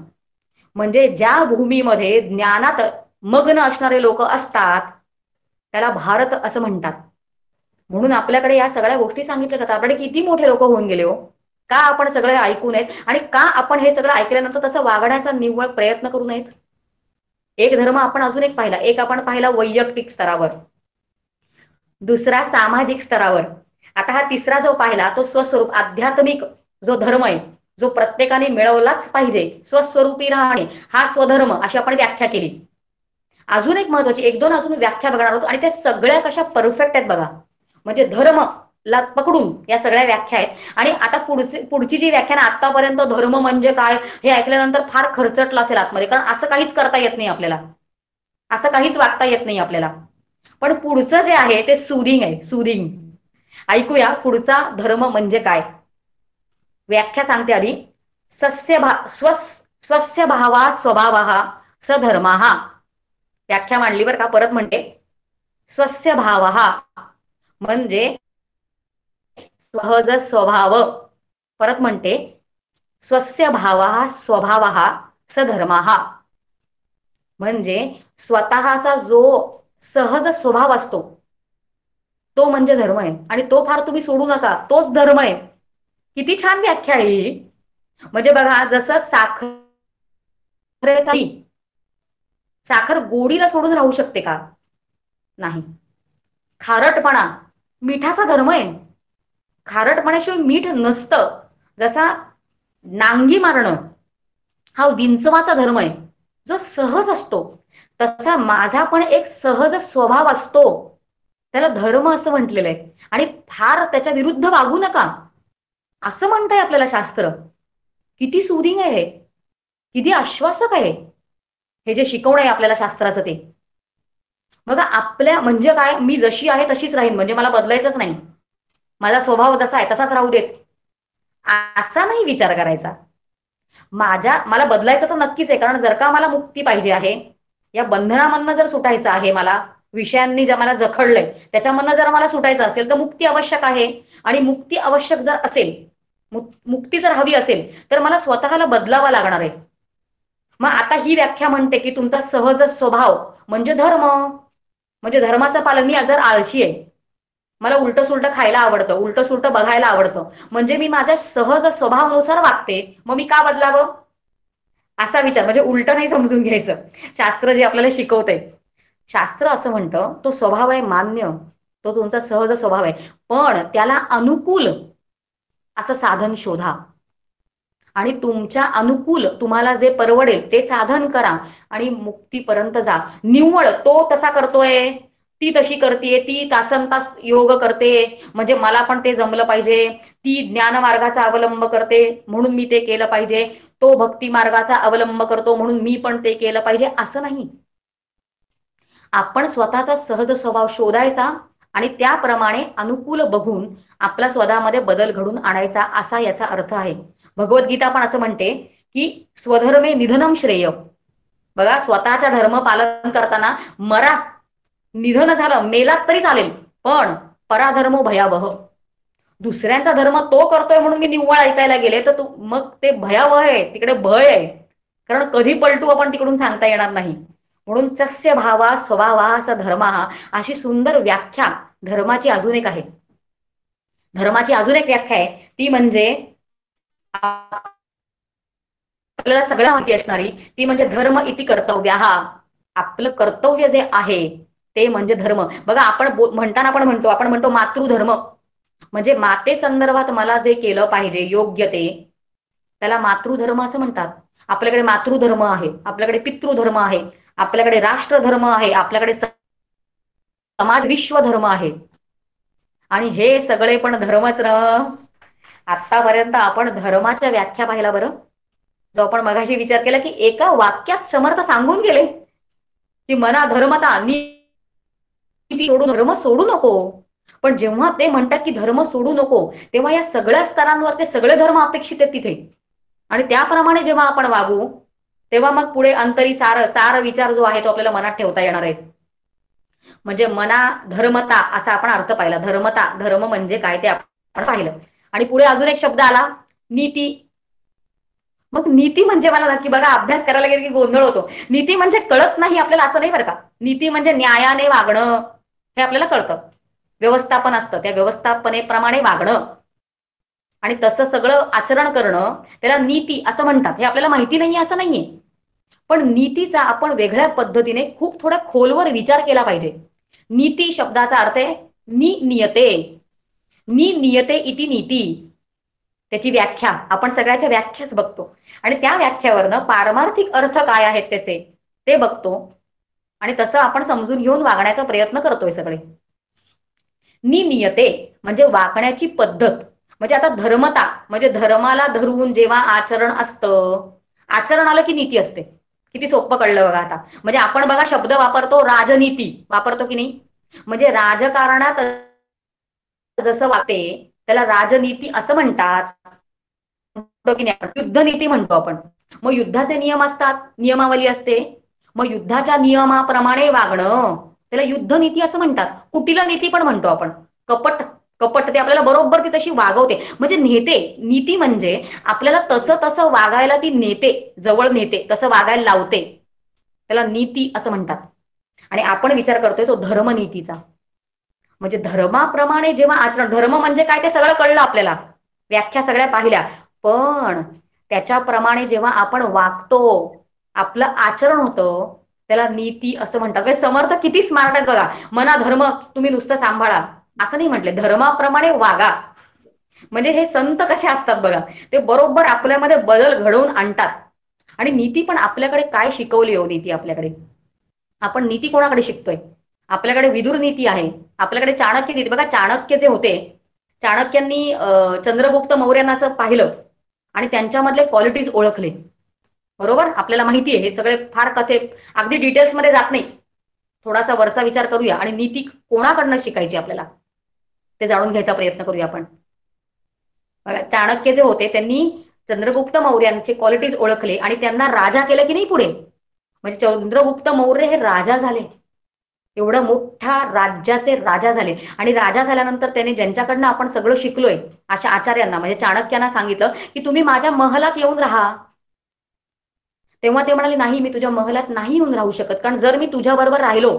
म्हणजे ज्या भूमीमध्ये ज्ञानात मग्न असणारे लोक असतात त्याला भारत असं म्हणतात. म्हणून आपल्याकडे या सगळ्या गोष्टी सांगितल्या जातात. आपल्याकडे किती मोठे लोक होऊन गेले हो. का आपण सगळे ऐकू नयेत आणि का आपण हे सगळं ऐकल्यानंतर तसं वागण्याचा निव्वळ प्रयत्न करू नयेत? एक धर्म आपण अजून एक पाहिला, एक आपण पाहिला वैयक्तिक स्तरावर, दुसरा सामाजिक स्तरावर. आता हा तिसरा जो पाहिला तो स्वस्वरूप आध्यात्मिक जो धर्म आहे, जो प्रत्येकाने मिळवलाच पाहिजे, स्वस्वरूपी राहणे हा स्वधर्म, अशी आपण व्याख्या केली. अजून एक महत्वाची एक दोन अजून व्याख्या बघणार आहोत आणि त्या सगळ्या कशा परफेक्ट आहेत बघा. म्हणजे धर्म ला पकडून या सगळ्या व्याख्या आहेत. आणि आता पुढची जी व्याख्या ना, आतापर्यंत धर्म म्हणजे काय हे ऐकल्यानंतर फार खरचटलं असेल आतमध्ये, कारण असं काहीच करता येत नाही आपल्याला, असं काहीच वागता येत नाही आपल्याला. पण पुढचं जे आहे ते सुदिंग आहे, सुदिंग. ऐकूया पुढचा धर्म म्हणजे काय. व्याख्या सांगते आधी. स्वस्य भावा स्वभावा सधर्मा. व्याख्या मांडली बरं का, परत म्हणते. स्वस्य भाव म्हणजे सहज स्वभाव. परत म्हणते, स्वस्य भाव स्वभाव सधर्म म्हणजे स्वतःचा जो सहज स्वभाव असतो तो म्हणजे धर्म आहे. आणि तो फार तुम्ही सोडू नका, तोच धर्म आहे. किती छान व्याख्या आहे ही. म्हणजे बघा, जसं साखर गोडीला सोडून राहू शकते का? नाही. खारटपणा मिठाचा धर्म आहे. खारटपणाशिवाय मीठ नसतं. जसा नांगी मारणं हा विंचवाचा धर्म आहे, जो सहज असतो, तसा माझा पण एक सहज स्वभाव असतो, त्याला धर्म असं म्हटलेलं आहे. आणि फार त्याच्या विरुद्ध वागू नका असं म्हणताय आपल्याला शास्त्र. किती सुदिंग आहे हे, किती आश्वासक आहे हे जे शिकवणं आहे आपल्याला शास्त्राचं ते. बघा, आपल्या म्हणजे काय, मी जशी आहे तशीच राहीन म्हणजे मला बदलायचंच नाही, माझा स्वभाव जसा आहे तसाच राहू देत, असा नाही विचार करायचा. मला बदलायचं तर नक्कीच आहे, कारण जर का मला मुक्ती पाहिजे आहे, या बंधनामधनं जर सुटायचं आहे, मला विषयांनी जर मला जखडलंय त्याच्यामधनं जर मला सुटायचं असेल तर मुक्ती आवश्यक आहे. आणि मुक्ती आवश्यक जर असेल, मुक्ती जर हवी असेल तर मला स्वतःला बदलावा लागणार आहे. मग आता ही व्याख्या म्हणते की तुमचा सहज स्वभाव म्हणजे धर्म. म्हणजे धर्माचं पालन. मी जर आळशी आहे, मला उलट सुलट खायला आवडतं, उलट सुलट बघायला आवडतं, म्हणजे मी माझ्या सहज स्वभावानुसार वागते, मग मी का बदलावं असा विचार. म्हणजे उलट नाही समजून घ्यायचं शास्त्र जे आपल्याला शिकवतंय. शास्त्र असं म्हणतं तो स्वभाव आहे मान्य, तो तुमचा सहज स्वभाव आहे, पण त्याला अनुकूल असं साधन शोधा आणि तुमच्या अनुकूल तुम्हाला जे परवडेल ते साधन करा आणि मुक्तीपर्यंत जा. निव्वळ तो तसा करतोय, ती तशी करते, ती तासनतास योग करते म्हणजे मला पण ते जमलं पाहिजे, ती ज्ञान मार्गाचा अवलंब करते म्हणून मी ते केलं पाहिजे, तो भक्ती मार्गाचा अवलंब करतो म्हणून मी पण ते केलं पाहिजे, असं नाही. आपण स्वतःचा सहज स्वभाव शोधायचा आणि त्याप्रमाणे अनुकूल बघून आपला स्वतःमध्ये बदल घडून आणायचा, असा याचा अर्थ आहे. भगवद्गीता पण असं म्हणते की स्वधर्मे निधनम श्रेय. बघा, स्वतःच्या धर्म पालन करताना मरा, निधन झालं, मेलात तरी चालेल, पण पराधर्मो भयावह. दुसऱ्यांचा धर्म तो करतोय म्हणून मी निव्वळ ऐकायला गेले तर मग ते भयावह आहे, तिकडे भय आहे, कारण कधी पलटू आपण तिकडून सांगता येणार नाही. म्हणून सस्य भावा स्वभावा स धर्मा, अशी सुंदर व्याख्या धर्माची अजून एक आहे. धर्माची अजून एक व्याख्या आहे ती म्हणजे आपल्याला सगळ्या माहिती असणारी, ती म्हणजे धर्म इति कर्तव्य. आपलं कर्तव्य जे आहे ते म्हणजे धर्म. बघा, आपण म्हणताना आपण म्हणतो मातृधर्म, म्हणजे माते संदर्भात मला जे केलं पाहिजे योग्य ते, त्याला मातृधर्म असं म्हणतात. आपल्याकडे मातृधर्म आहे, आपल्याकडे पितृधर्म आहे, आपल्याकडे राष्ट्रधर्म आहे, आपल्याकडे समाज विश्वधर्म आहे. आणि हे सगळे पण धर्मच ना. आतापर्यंत आपण धर्माच्या व्याख्या पाहिला बरं. जो आपण मगाशी विचार केला की एका वाक्यात समर्थ सांगून गेले की मना धर्मता नीती सोडू, धर्म सोडू नको. पण जेव्हा ते म्हणतात की धर्म सोडू नको, तेव्हा या सगळ्या स्तरांवरचे सगळे धर्म अपेक्षित आहेत तिथे. आणि त्याप्रमाणे जेव्हा आपण वागू, तेव्हा मग पुढे अंतरी सार सार विचार जो आहे तो आपल्याला मनात ठेवता येणार आहे. म्हणजे मना धर्मता असा आपण अर्थ पाहिला. धर्मता, धर्म म्हणजे काय ते आपण पाहिलं. आणि पुढे अजून एक शब्द आला, नीती. मग नीती म्हणजे मला नक्की बघा, अभ्यास करायला गेले की गोंधळ होतो. नीती म्हणजे कळत नाही आपल्याला असं नाही बरं का. नीती म्हणजे न्यायाने वागणं, हे आपल्याला कळतं. व्यवस्थापन असतं, त्या व्यवस्थापनेप्रमाणे वागणं आणि तसं सगळं आचरण करणं, त्याला नीती असं म्हणतात. हे आपल्याला माहिती नाहीये असं नाहीये. पण नीतीचा आपण वेगळ्या पद्धतीने खूप थोड्या खोलवर विचार केला पाहिजे. नीती शब्दाचा अर्थ आहे नियते. नियते इति नीती. त्याची व्याख्या आपण सगळ्याच्या व्याख्याच बघतो आणि त्या व्याख्यावरनं पारमार्थिक अर्थ काय आहेत त्याचे ते बघतो आणि तसं आपण समजून घेऊन वागण्याचा प्रयत्न करतोय सगळे. नियते म्हणजे वागण्याची पद्धत. म्हणजे आता धर्मता म्हणजे धर्माला धरून जेव्हा आचरण असतं, आचरण आलं की नीती असते. किती सोपं कळलं बघा आता. म्हणजे आपण बघा शब्द वापरतो, राजनीती वापरतो की नाही. म्हणजे राजकारणात जसं वागते त्याला राजनीती असं म्हणतात. युद्धनीती म्हणतो आपण. मग युद्धाचे नियम असतात, नियमावली असते. मग युद्धाच्या नियमाप्रमाणे वागणं त्याला युद्धनीती असं म्हणतात. कुटिल नीती पण म्हणतो आपण. कपट कपट ते आपल्याला बरोबर ती तशी वागवते. म्हणजे नेते. नीती म्हणजे आपल्याला तसं तसं वागायला ती नेते, जवळ नेते, तसं वागायला लावते. त्याला नीती असं म्हणतात. आणि आपण विचार करतोय तो धर्मनीतीचा. म्हणजे धर्माप्रमाणे जेव्हा आचरण, धर्म म्हणजे काय ते सगळं कळलं आपल्याला, व्याख्या सगळ्या पाहिल्या. पण त्याच्याप्रमाणे जेव्हा आपण वागतो, आपलं आचरण होतं, त्याला नीती असं म्हणतात. समर्थ किती स्मार्ट आहेत बघा. मना धर्म तुम्ही नुसतं सांभाळा असं नाही म्हटले, धर्माप्रमाणे वागा. म्हणजे हे संत कसे असतात बघा, ते बरोबर आपल्यामध्ये बदल घडवून आणतात. आणि नीती पण आपल्याकडे काय शिकवली हो नीती आपल्याकडे. आपण नीती कोणाकडे शिकतोय. आपल्याकडे विदुर नीती आहे, आपल्याकडे चाणक्य नीती. बघा चाणक्य जे होते, चाणक्यांनी चंद्रगुप्त मौर्यांना असं पाहिलं आणि त्यांच्यामधले क्वालिटीज ओळखले. बरोबर आपल्याला माहिती आहे हे सगळे, फार कथे अगदी डिटेल्समध्ये जात नाही. थोडासा वरचा विचार करूया आणि नीती कोणाकडनं शिकायची आपल्याला ते जाणून घ्यायचा प्रयत्न करूया आपण. चाणक्य जे होते त्यांनी चंद्रगुप्त मौर्यांचे क्वालिटीज ओळखले आणि त्यांना राजा केलं की नाही पुढे. म्हणजे चंद्रगुप्त मौर्य हे राजा झाले, एवढं मोठ्या राज्याचे राजा झाले. आणि राजा झाल्यानंतर त्याने ज्यांच्याकडनं आपण सगळं शिकलोय अशा आचार्यांना म्हणजे चाणक्यांना सांगितलं की तुम्ही माझ्या महलात येऊन राहा. तेव्हा ते म्हणाले नाही, मी तुझ्या महलात नाही येऊन राहू शकत, कारण जर मी तुझ्याबरोबर राहिलो,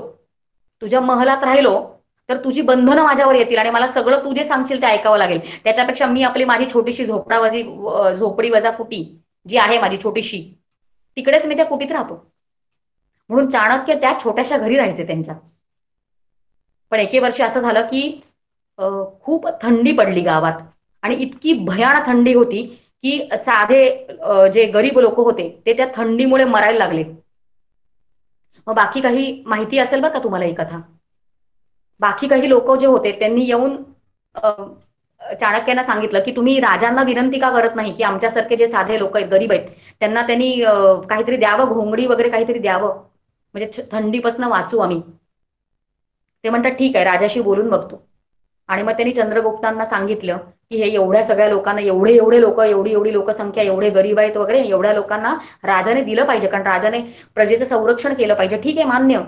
तुझ्या महलात राहिलो तर तुझी बंधनं माझ्यावर येतील आणि मला सगळं तू जे सांगशील ते ऐकावं लागेल. त्याच्यापेक्षा मी आपली माझी छोटीशी झोपडी वजा कुटी जी आहे माझी छोटीशी, तिकडेच मी त्या कुटीत राहतो. म्हणून चाणक्य त्या छोट्याशा घरी राहायचे त्यांच्या. पण एके वर्षी असं झालं की खूप थंडी पडली गावात आणि इतकी भयानक थंडी होती की साधे जे गरीब लोक होते ते त्या थंडीमुळे मरायला लागले. मग बाकी काही माहिती असेल बरं का तुम्हाला ही कथा. बाकी काही लोक जे होते त्यांनी येऊन चाणक्यांना सांगितलं की तुम्ही राजांना विनंती का करत नाही की आमच्यासारखे जे साधे लोक आहेत, गरीब आहेत, त्यांना त्यांनी काहीतरी द्यावं, घोंगडी वगैरे काहीतरी द्यावं, म्हणजे थंडीपासून वाचू आम्ही. ते म्हणतात ठीक आहे, राजाशी बोलून बघतो. आणि मग त्यांनी चंद्रगुप्तांना सांगितलं की हे एवढ्या सगळ्या लोकांना, एवढे लोक, एवढी लोकसंख्या, एवढे गरीब आहेत वगैरे, एवढ्या लोकांना राजाने दिलं पाहिजे, कारण राजाने प्रजेचं संरक्षण केलं पाहिजे. ठीक आहे, मान्य.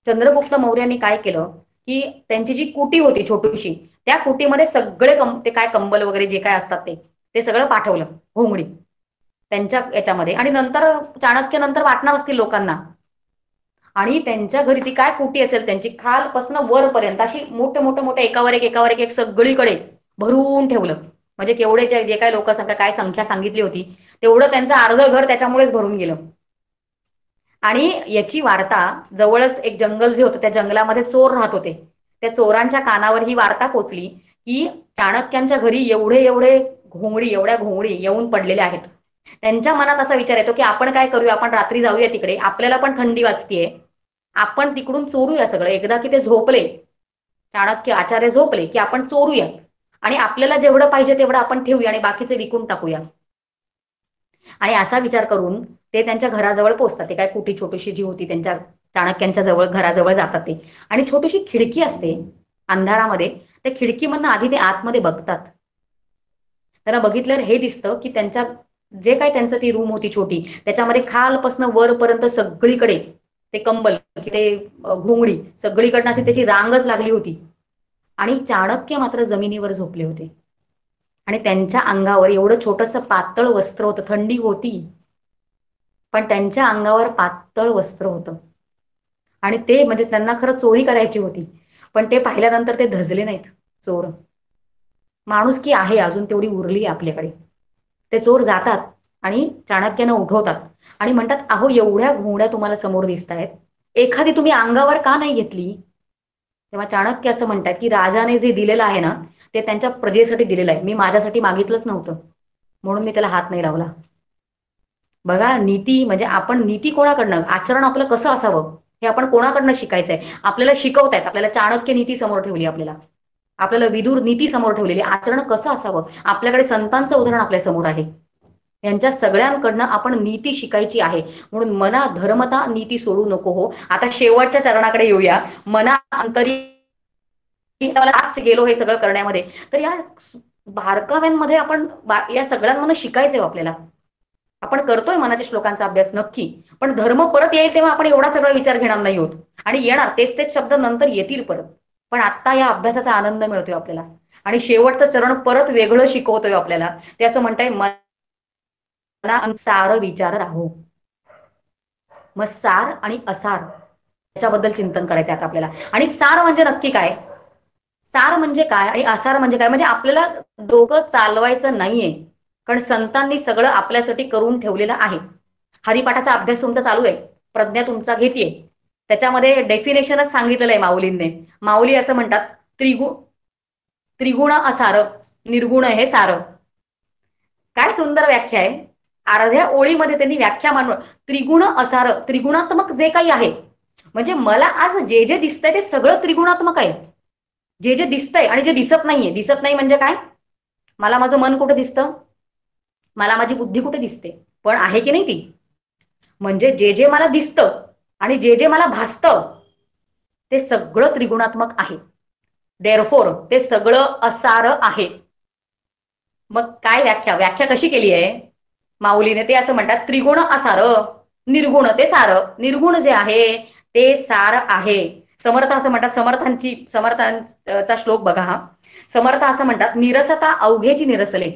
चंद्रगुप्त मौर्यांनी काय केलं की त्यांची जी कुटी होती छोटीशी, त्या कुटीमध्ये सगळे ते काय कंबल वगैरे जे काय असतात ते सगळं पाठवलं, घोंगडी त्यांच्या याच्यामध्ये. आणि नंतर चाणक्य नंतर वाटणार असतील लोकांना. आणि त्यांच्या घरी ती काय कुटी असेल त्यांची, खालपासून वरपर्यंत अशी मोठे एकावर एक सगळीकडे भरून ठेवलं. म्हणजे केवढे जे काय लोकसंख्या, काय संख्या सांगितली होती तेवढं त्यांचं अर्ध घर त्याच्यामुळेच भरून गेलं. आणि याची वार्ता, जवळच एक जंगल जे होतं त्या जंगलामध्ये चोर राहत होते, त्या चोरांच्या कानावर ही वार्ता पोचली की चाणक्यांच्या घरी एवढ्या घोंगडी येऊन पडलेल्या आहेत. त्यांच्या मनात असा विचार येतो की आपण काय करूया, आपण रात्री जाऊया तिकडे, आपल्याला पण थंडी वाजतीये, आपण तिकडून चोरूया सगळं. एकदा की ते झोपले, चाणक्य आचार्य झोपले की आपण चोरूया आणि आपल्याला जेवढं पाहिजे तेवढं आपण ठेवूया आणि बाकीचे विकून टाकूया. आणि असा विचार करून ते त्यांच्या घराजवळ पोहोचतात. ते काय कुठी छोटीशी जी होती त्यांच्या चाणक्यांच्या जवळ घराजवळ जातात ते, आणि छोटीशी खिडकी असते अंधारामध्ये. त्या खिडकीमधनं आधी ते आतमध्ये बघतात. त्यांना बघितल्यावर हे दिसतं की त्यांच्या जे काय त्यांचं ती रूम होती छोटी, त्याच्यामध्ये खालपासनं वरपर्यंत सगळीकडे ते कंबल की ते घोंगडी सगळीकडनं अशी त्याची रांगच लागली होती. आणि चाणक्य मात्र जमिनीवर झोपले होते आणि त्यांच्या अंगावर एवढं छोटंसं पातळ वस्त्र होतं. थंडी होती पण त्यांच्या अंगावर पातळ वस्त्र होतं. आणि ते म्हणजे त्यांना खरं चोरी करायची होती, पण ते पाहिल्यानंतर ते धजले नाहीत. चोर माणुसकी आहे अजून तेवढी उरली आपल्याकडे. ते चोर जातात आणि चाणक्यानं उठवतात आणि म्हणतात, अहो एवढ्या घोंगड्या तुम्हाला समोर दिसत आहेत, एखादी तुम्ही अंगावर का नाही घेतली? तेव्हा चाणक्य असं म्हणतात की राजाने जे दिलेलं आहे ना, ते त्यांच्या प्रजेसाठी दिलेलं आहे. मी माझ्यासाठी मागितलंच नव्हतं, म्हणून मी त्याला हात नाही लावला. बघा, नीती म्हणजे आपण नीती कोणाकडनं, आचरण आपलं कसं असावं हे आपण कोणाकडनं शिकायचंय? आपल्याला शिकवतायत. आपल्याला चाणक्य नीती समोर ठेवली, आपल्याला विदुर नीती समोर ठेवलेली. आचरण कसं असावं? आपल्याकडे संतांचं उदाहरण आपल्या समोर आहे. यांच्या सगळ्यांकडनं आपण नीती शिकायची आहे. म्हणून मना धर्मता नीती सोडू नको हो. आता शेवटच्या चरणाकडे येऊया. मना अंतरी लास्ट गेलो हे सगळं करण्यामध्ये, तर या बारकाव्यांमध्ये आपण या सगळ्यांमधून शिकायचंय आपल्याला. आपण करतोय मनाच्या श्लोकांचा अभ्यास नक्की, पण धर्म परत येईल तेव्हा आपण एवढा सगळा विचार घेणार नाही होत. आणि येणार तेच तेच शब्द नंतर येतील परत, पण आता या अभ्यासाचा आनंद मिळतोय आपल्याला. आणि शेवटचं चरण परत वेगळं शिकवतोय आपल्याला. ते असं म्हणताय, मना सार विचार राहो. मग सार आणि असार याच्याबद्दल चिंतन करायचं आता आपल्याला. आणि सार म्हणजे नक्की काय, सार म्हणजे काय आणि असार म्हणजे काय? म्हणजे आपल्याला डोकं चालवायचं नाहीये, कारण संतांनी सगळं आपल्यासाठी करून ठेवलेलं आहे. हरिपाठाचा अभ्यास तुमचा चालू आहे, प्रज्ञा तुमचा घेतीये, त्याच्यामध्ये डेफिनेशनच सांगितलेलं आहे माऊलींनी. माऊली असं म्हणतात, त्रिगुण असार, निर्गुण हे सार. काय सुंदर व्याख्या आहे. अर्ध्या ओळीमध्ये त्यांनी व्याख्या मांडून, त्रिगुण असार, त्रिगुणात्मक जे काही आहे, म्हणजे मला आज जे जे दिसतंय ते सगळं त्रिगुणात्मक आहे. जे जे दिसतंय आणि जे दिसत नाहीये. दिसत नाही म्हणजे काय? मला माझं मन कुठे दिसतं, मला माझी बुद्धी कुठे दिसते, पण आहे की नाही ती? म्हणजे जे जे मला दिसतं आणि जे जे मला भासतं ते सगळं त्रिगुणात्मक आहे. देअरफॉर ते सगळं असार आहे. मग काय व्याख्या कशी केली आहे माऊलीने? ते असं म्हणतात, त्रिगुण असार, निर्गुण ते सार. निर्गुण जे आहे ते सार आहे. समर्थ असं म्हणतात, समर्थांचा श्लोक बघा हा. समर्थ असं म्हणतात, निरसता अवघेची निरसले.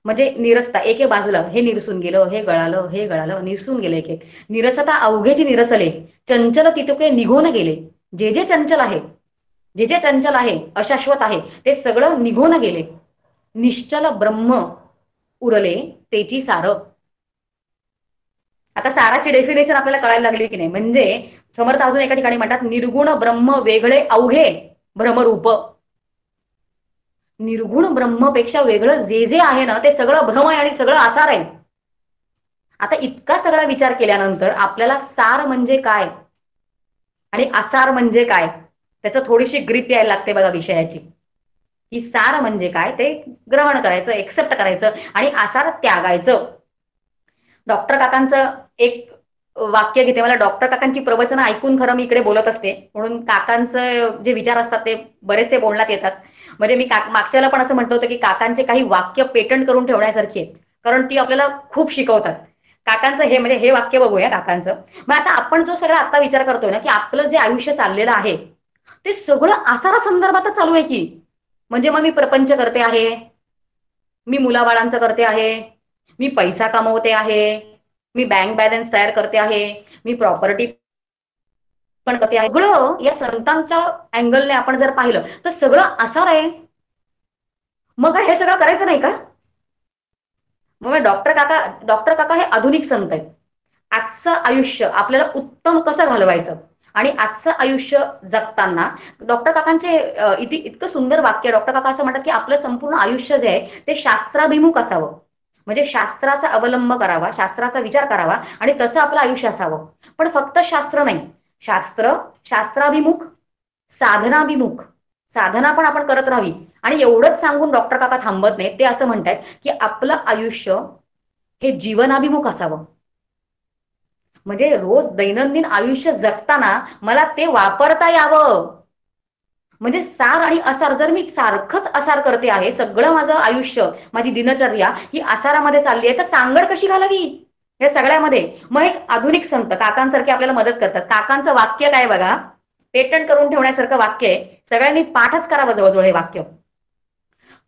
म्हणजे निरसता एके बाजूला, हे निरसून गेलं, हे गळालं निरसून गेलं एक एक. निरसता अवघेची निरसले, चंचल तितुके निघून गेले. जे जे चंचल आहे, जे जे चंचल आहे, अशाश्वत आहे, ते सगळं निघून गेले. निश्चल ब्रह्म उरले तेची सार. आता साराची डेफिनेशन आपल्याला कळायला लागली की नाही? म्हणजे समर्थ अजून एका ठिकाणी म्हणतात, निर्गुण ब्रह्म वेगळे अवघे भ्रमरूप. निर्गुण ब्रह्मपेक्षा वेगळं जे जे आहे ना ते सगळं भ्रम आहे आणि सगळं आसार आहे. आता इतका सगळा विचार केल्यानंतर आपल्याला सार म्हणजे काय आणि आसार म्हणजे काय त्याचं थोडीशी ग्रीप यायला लागते बघा विषयाची. की सार म्हणजे काय ते ग्रहण करायचं, एक्सेप्ट करायचं, आणि आसार त्यागायचं. डॉक्टर काकांचं एक वाक्य घेते. मला डॉक्टर काकांची प्रवचनं ऐकून खरं मी इकडे बोलत असते, म्हणून काकांचं जे विचार असतात ते बरेचसे बोलण्यात येतात. म्हणजे मी मागच्याला पण असं म्हटलं होतं की काकांचे काही वाक्य पेटंट करून ठेवण्यासारखी आहेत, कारण ती आपल्याला खूप शिकवतात. काकांचं हे म्हणजे हे वाक्य बघूया काकांचं. मग आता आपण जो सगळा आता विचार करतोय ना की आपलं जे आयुष्य चाललेलं आहे ते सगळं आसारा संदर्भातच चालू आहे की. म्हणजे मग मी प्रपंच करते आहे, मी मुलाबाळांचं करते आहे, मी पैसा कमवते आहे, मी बँक बॅलन्स तयार करते आहे, मी प्रॉपर्टी पण करते आहे. सगळं या संतांच्या अँगलने आपण जर पाहिलं तर सगळं आसार आहे. मग हे सगळं करायचं नाही का? मग डॉक्टर काका हे आधुनिक संत आहेत. आजचं आयुष्य आपल्याला उत्तम कसं घालवायचं आणि आजचं आयुष्य जगताना डॉक्टर काकांचे इतकं सुंदर वाक्य. डॉक्टर काका असं म्हणतात की आपलं संपूर्ण आयुष्य जे आहे ते शास्त्राभिमुख असावं. म्हणजे शास्त्राचा अवलंब करावा, शास्त्राचा विचार करावा आणि तसं आपलं आयुष्य असावं. पण फक्त शास्त्र नाही, शास्त्राभिमुख, साधनाभिमुख, साधना पण आपण करत राहावी. आणि एवढंच सांगून डॉक्टर काका थांबत नाहीत. ते असं म्हणतायत की आपलं आयुष्य हे जीवनाभिमुख असावं. म्हणजे रोज दैनंदिन आयुष्य जगताना मला ते वापरता यावं. म्हणजे सार आणि असार, जर मी सारखंच असार करते आहे, सगळं माझं आयुष्य, माझी दिनचर्या ही आसारामध्ये चालली आहे, तर सांगड कशी घालावी या सगळ्यामध्ये? मग एक आधुनिक संत काकांसारखे आपल्याला मदत करतात. काकांचं वाक्य काय बघा, पेटंट करून ठेवण्यासारखं वाक्य आहे. सगळ्यांनी पाठच करावं जवळजवळ हे वाक्य.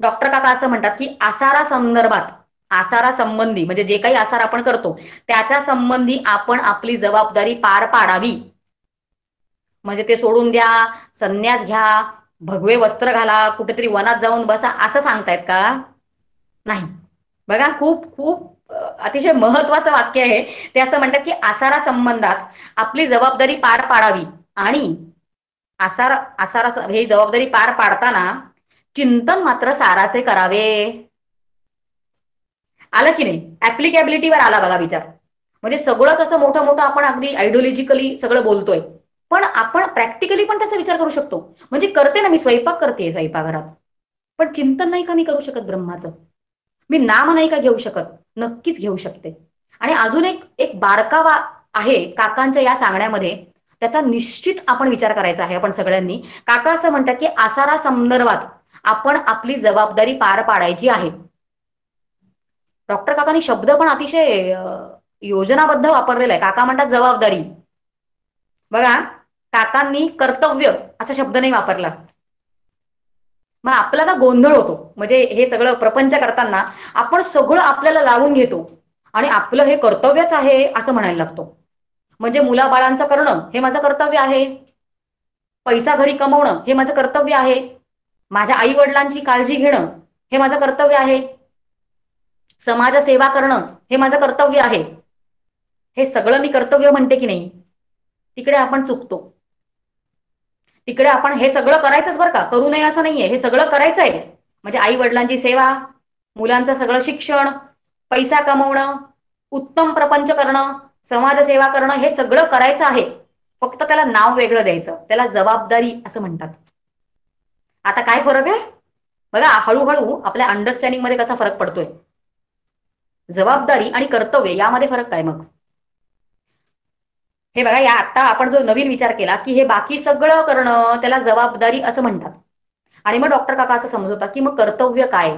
डॉक्टर काका असं म्हणतात की आसारा संदर्भात, आसारा संबंधी म्हणजे जे काही आसार आपण करतो त्याच्या संबंधी आपण आपली जबाबदारी पार पाडावी. म्हणजे ते सोडून द्या, संन्यास घ्या, भगवे वस्त्र घाला, कुठेतरी वनात जाऊन बसा, असं सांगतायत का? नाही. बघा, खूप खूप अतिशय महत्वाचं वाक्य आहे. ते असं म्हणतात की आसारा संबंधात आपली जबाबदारी पार पाडावी आणि आसार आसारा ही जबाबदारी पार पाडताना चिंतन मात्र साराचे करावे. आलं की नाही? ऍप्लिकेबिलिटीवर आला बघा विचार. म्हणजे सगळंच असं मोठं मोठं आपण अगदी आयडिओलॉजिकली सगळं बोलतोय, पण आपण प्रॅक्टिकली पण त्याचा विचार करू शकतो. म्हणजे करते ना, मी स्वयंपाक करते स्वयंपाकघरात, पण चिंतन नाही का मी करू शकत ब्रह्माचं? मी नाम नाही का घेऊ शकत? नक्कीच घेऊ शकते. आणि अजून एक एक बारकावा आहे काकांच्या या सांगण्यामध्ये, त्याचा निश्चित आपण विचार करायचा आहे आपण सगळ्यांनी. काका असं म्हणतात की आसारा संदर्भात आपण आपली जबाबदारी पार पाडायची आहे. डॉक्टर काकांनी शब्द पण अतिशय योजनाबद्ध वापरलेला आहे. काका म्हणतात जबाबदारी. बघा, काकांनी कर्तव्य असा शब्द नाही वापरला. मग आपल्याला गोंधळ होतो. म्हणजे हे सगळं प्रपंच करताना आपण सगळं आपल्याला लावून घेतो आणि आपलं हे कर्तव्यच आहे असं म्हणायला लागतो. म्हणजे मुलाबाळांचं करणं हे माझं कर्तव्य आहे, पैसा घरी कमवणं हे माझं कर्तव्य आहे, माझ्या आई वडिलांची काळजी घेणं हे माझं कर्तव्य आहे, समाजसेवा करणं हे माझं कर्तव्य आहे. हे सगळं मी कर्तव्य म्हणते की नाही? तिकडे आपण चुकतो. तिकडे आपण हे सगळं करायचंच बरं का, करू नये असं नाहीये, हे सगळं करायचंय. म्हणजे आई वडिलांची सेवा, मुलांचं सगळं शिक्षण, पैसा कमवणं, उत्तम प्रपंच करणं, समाजसेवा करणं हे सगळं करायचं आहे. फक्त त्याला नाव वेगळं द्यायचं, त्याला जबाबदारी असं म्हणतात. आता काय फरक आहे बघा, हळूहळू आपल्या अंडरस्टँडिंग मध्ये कसा फरक पडतोय. जबाबदारी आणि कर्तव्य यामध्ये फरक काय मग? हे बघा, या आता आपण जो नवीन विचार केला की हे बाकी सगळं करणं त्याला जबाबदारी असं म्हणतात. आणि मग डॉक्टर काका असं समजवतात की मग कर्तव्य काय?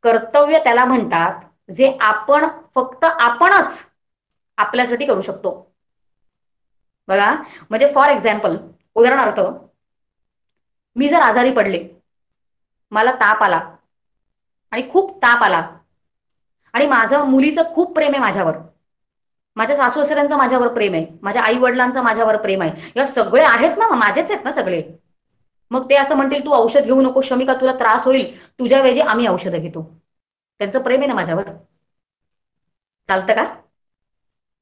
कर्तव्य त्याला म्हणतात जे आपण फक्त आपणच आपल्यासाठी करू शकतो. बघा, म्हणजे फॉर एक्झाम्पल, उदाहरणार्थ, मी जर आजारी पडले, मला ताप आला आणि खूप ताप आला आणि माझं मुलीचं खूप प्रेम आहे माझ्यावर, माझ्या सासू सासऱ्यांचं माझ्यावर प्रेम आहे, माझ्या आई वडिलांचं माझ्यावर प्रेम आहे, या सगळे आहेत ना, माझेच आहेत ना सगळे. मग ते असं म्हणतील तू औषध घेऊ नको शमिका, तुला त्रास होईल, तुझ्या वेळी आम्ही औषधं घेतो. त्यांचं प्रेम आहे ना माझ्यावर. चालतं का?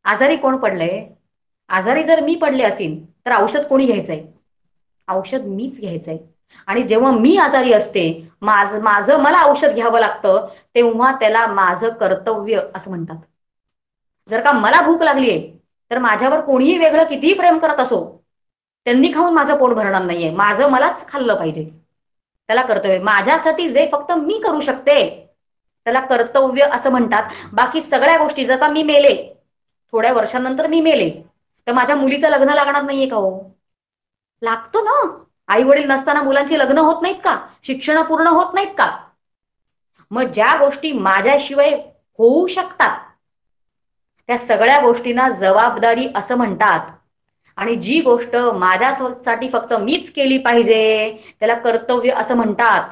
आजारी कोण पडलंय? आजारी जर मी पडले असेल तर औषध कोणी घ्यायचंय? औषध मीच घ्यायचंय. आणि जेव्हा मी आजारी असते, माझं मला औषध घ्यावं लागतं, तेव्हा त्याला माझं कर्तव्य असं म्हणतात. जर का मला भूक लागलीये तर माझ्यावर कोणीही वेगळं कितीही प्रेम करत असो, त्यांनी खाऊन माझं पोट भरणार नाहीये, माझं मलाच खाल्लं पाहिजे. त्याला कर्तव्य. माझ्यासाठी जे फक्त मी करू शकते त्याला कर्तव्य असं म्हणतात. बाकी सगळ्या गोष्टी, जर का मी मेले, थोड्या वर्षांनंतर मी मेले, तर माझ्या मुलीचं लग्न लागणार नाहीये का? हो, लागतो ना. आई वडील नसताना मुलांची लग्न होत नाहीत का? शिक्षण पूर्ण होत नाहीत का? मग ज्या गोष्टी माझ्याशिवाय होऊ शकतात त्या सगळ्या गोष्टींना जबाबदारी असं म्हणतात. आणि जी गोष्ट माझ्यासाठी फक्त मीच केली पाहिजे त्याला कर्तव्य असं म्हणतात.